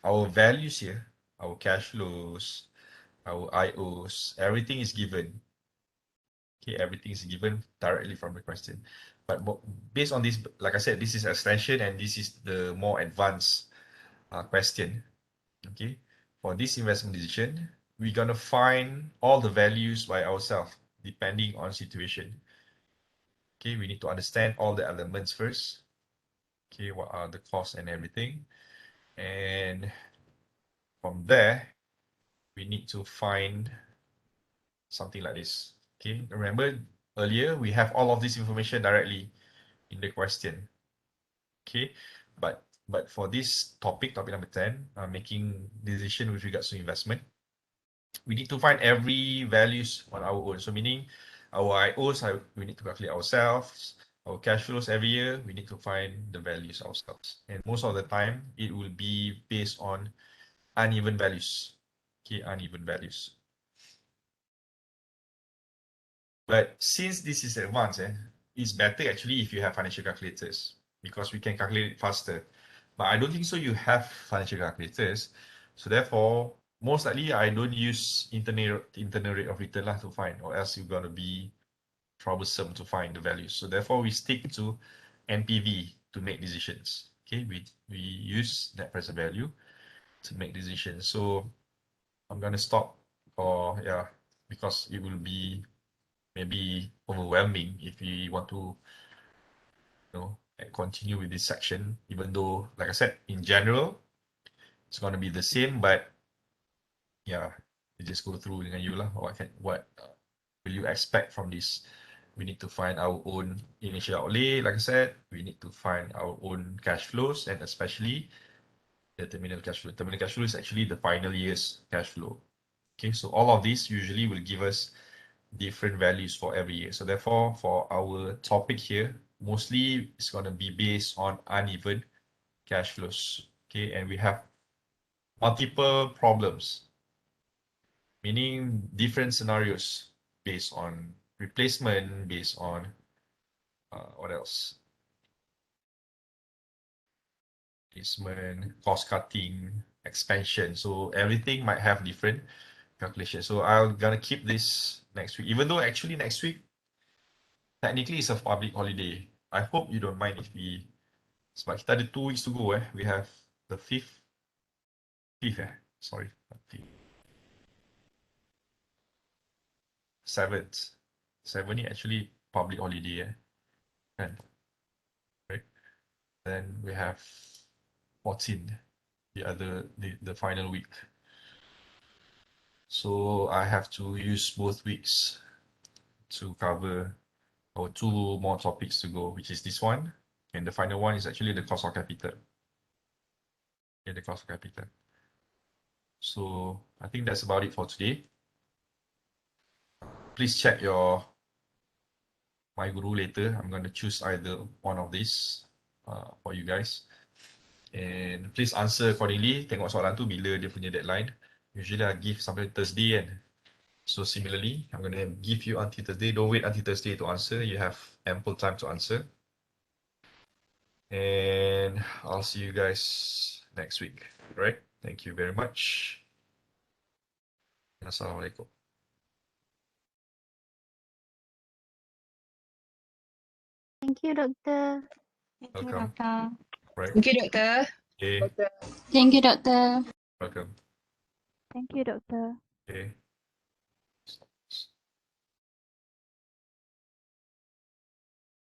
our values here, our cash flows, our IOs, everything is given. Okay, everything is given directly from the question. But based on this, like I said, this is extension and this is the more advanced question. Okay, for this investment decision, we're gonna find all the values by ourselves, depending on situation. Okay, we need to understand all the elements first. Okay, what are the costs and everything. And from there, we need to find something like this. Okay, remember earlier, we have all of this information directly in the question. Okay, but for this topic number 10, making decision with regards to investment, we need to find every values on our own. So meaning our IOs, we need to calculate ourselves, our cash flows every year, we need to find the values ourselves. And most of the time, it will be based on uneven values. Okay, uneven values. But since this is advanced, it's better actually if you have financial calculators because we can calculate it faster. But I don't think so you have financial calculators. So therefore, most likely I don't use internal rate of return to find, or else you're going to be troublesome to find the values. So therefore, we stick to NPV to make decisions. Okay, we use net present value to make decisions. So I'm going to stop, or yeah, because it will be maybe overwhelming if we want to, continue with this section, even though, like I said, in general, it's going to be the same, but yeah, we just go through dengan you lah. What will you expect from this? We need to find our own initial outlay, like I said. We need to find our own cash flows, and especially the terminal cash flow. Terminal cash flow is actually the final year's cash flow. Okay, so all of these usually will give us different values for every year. So therefore, for our topic here, mostly it's going to be based on uneven cash flows. Okay, and we have multiple problems, meaning different scenarios based on replacement, based on what else? Replacement, cost cutting, expansion. So everything might have different calculations. So I'm gonna keep this next week, even though actually next week technically it's a public holiday. I hope you don't mind if we, sebab kita ada 2 weeks to go. We have the 5th, sorry, 7th. 7 ni actually public holiday, kan? Right? Then we have 14, the final week. So I have to use both weeks to cover our 2 more topics to go, which is this one, and the final one is actually the cost of capital. Okay, the cost of capital. So I think that's about it for today. Please check your My Guru later. I'm going to choose either one of these for you guys. And please answer accordingly. Tengok soalan tu bila dia punya deadline. Usually I give sampai Thursday kan. So similarly, I'm going to give you until Thursday. Don't wait until Thursday to answer. You have ample time to answer. And I'll see you guys next week. All right? Thank you very much. Assalamualaikum. Thank you, Doctor. Thank you, Welcome. Doctor. Right. Thank you, Doctor. Okay. Thank you, Doctor. Welcome. Thank you, Doctor. Okay.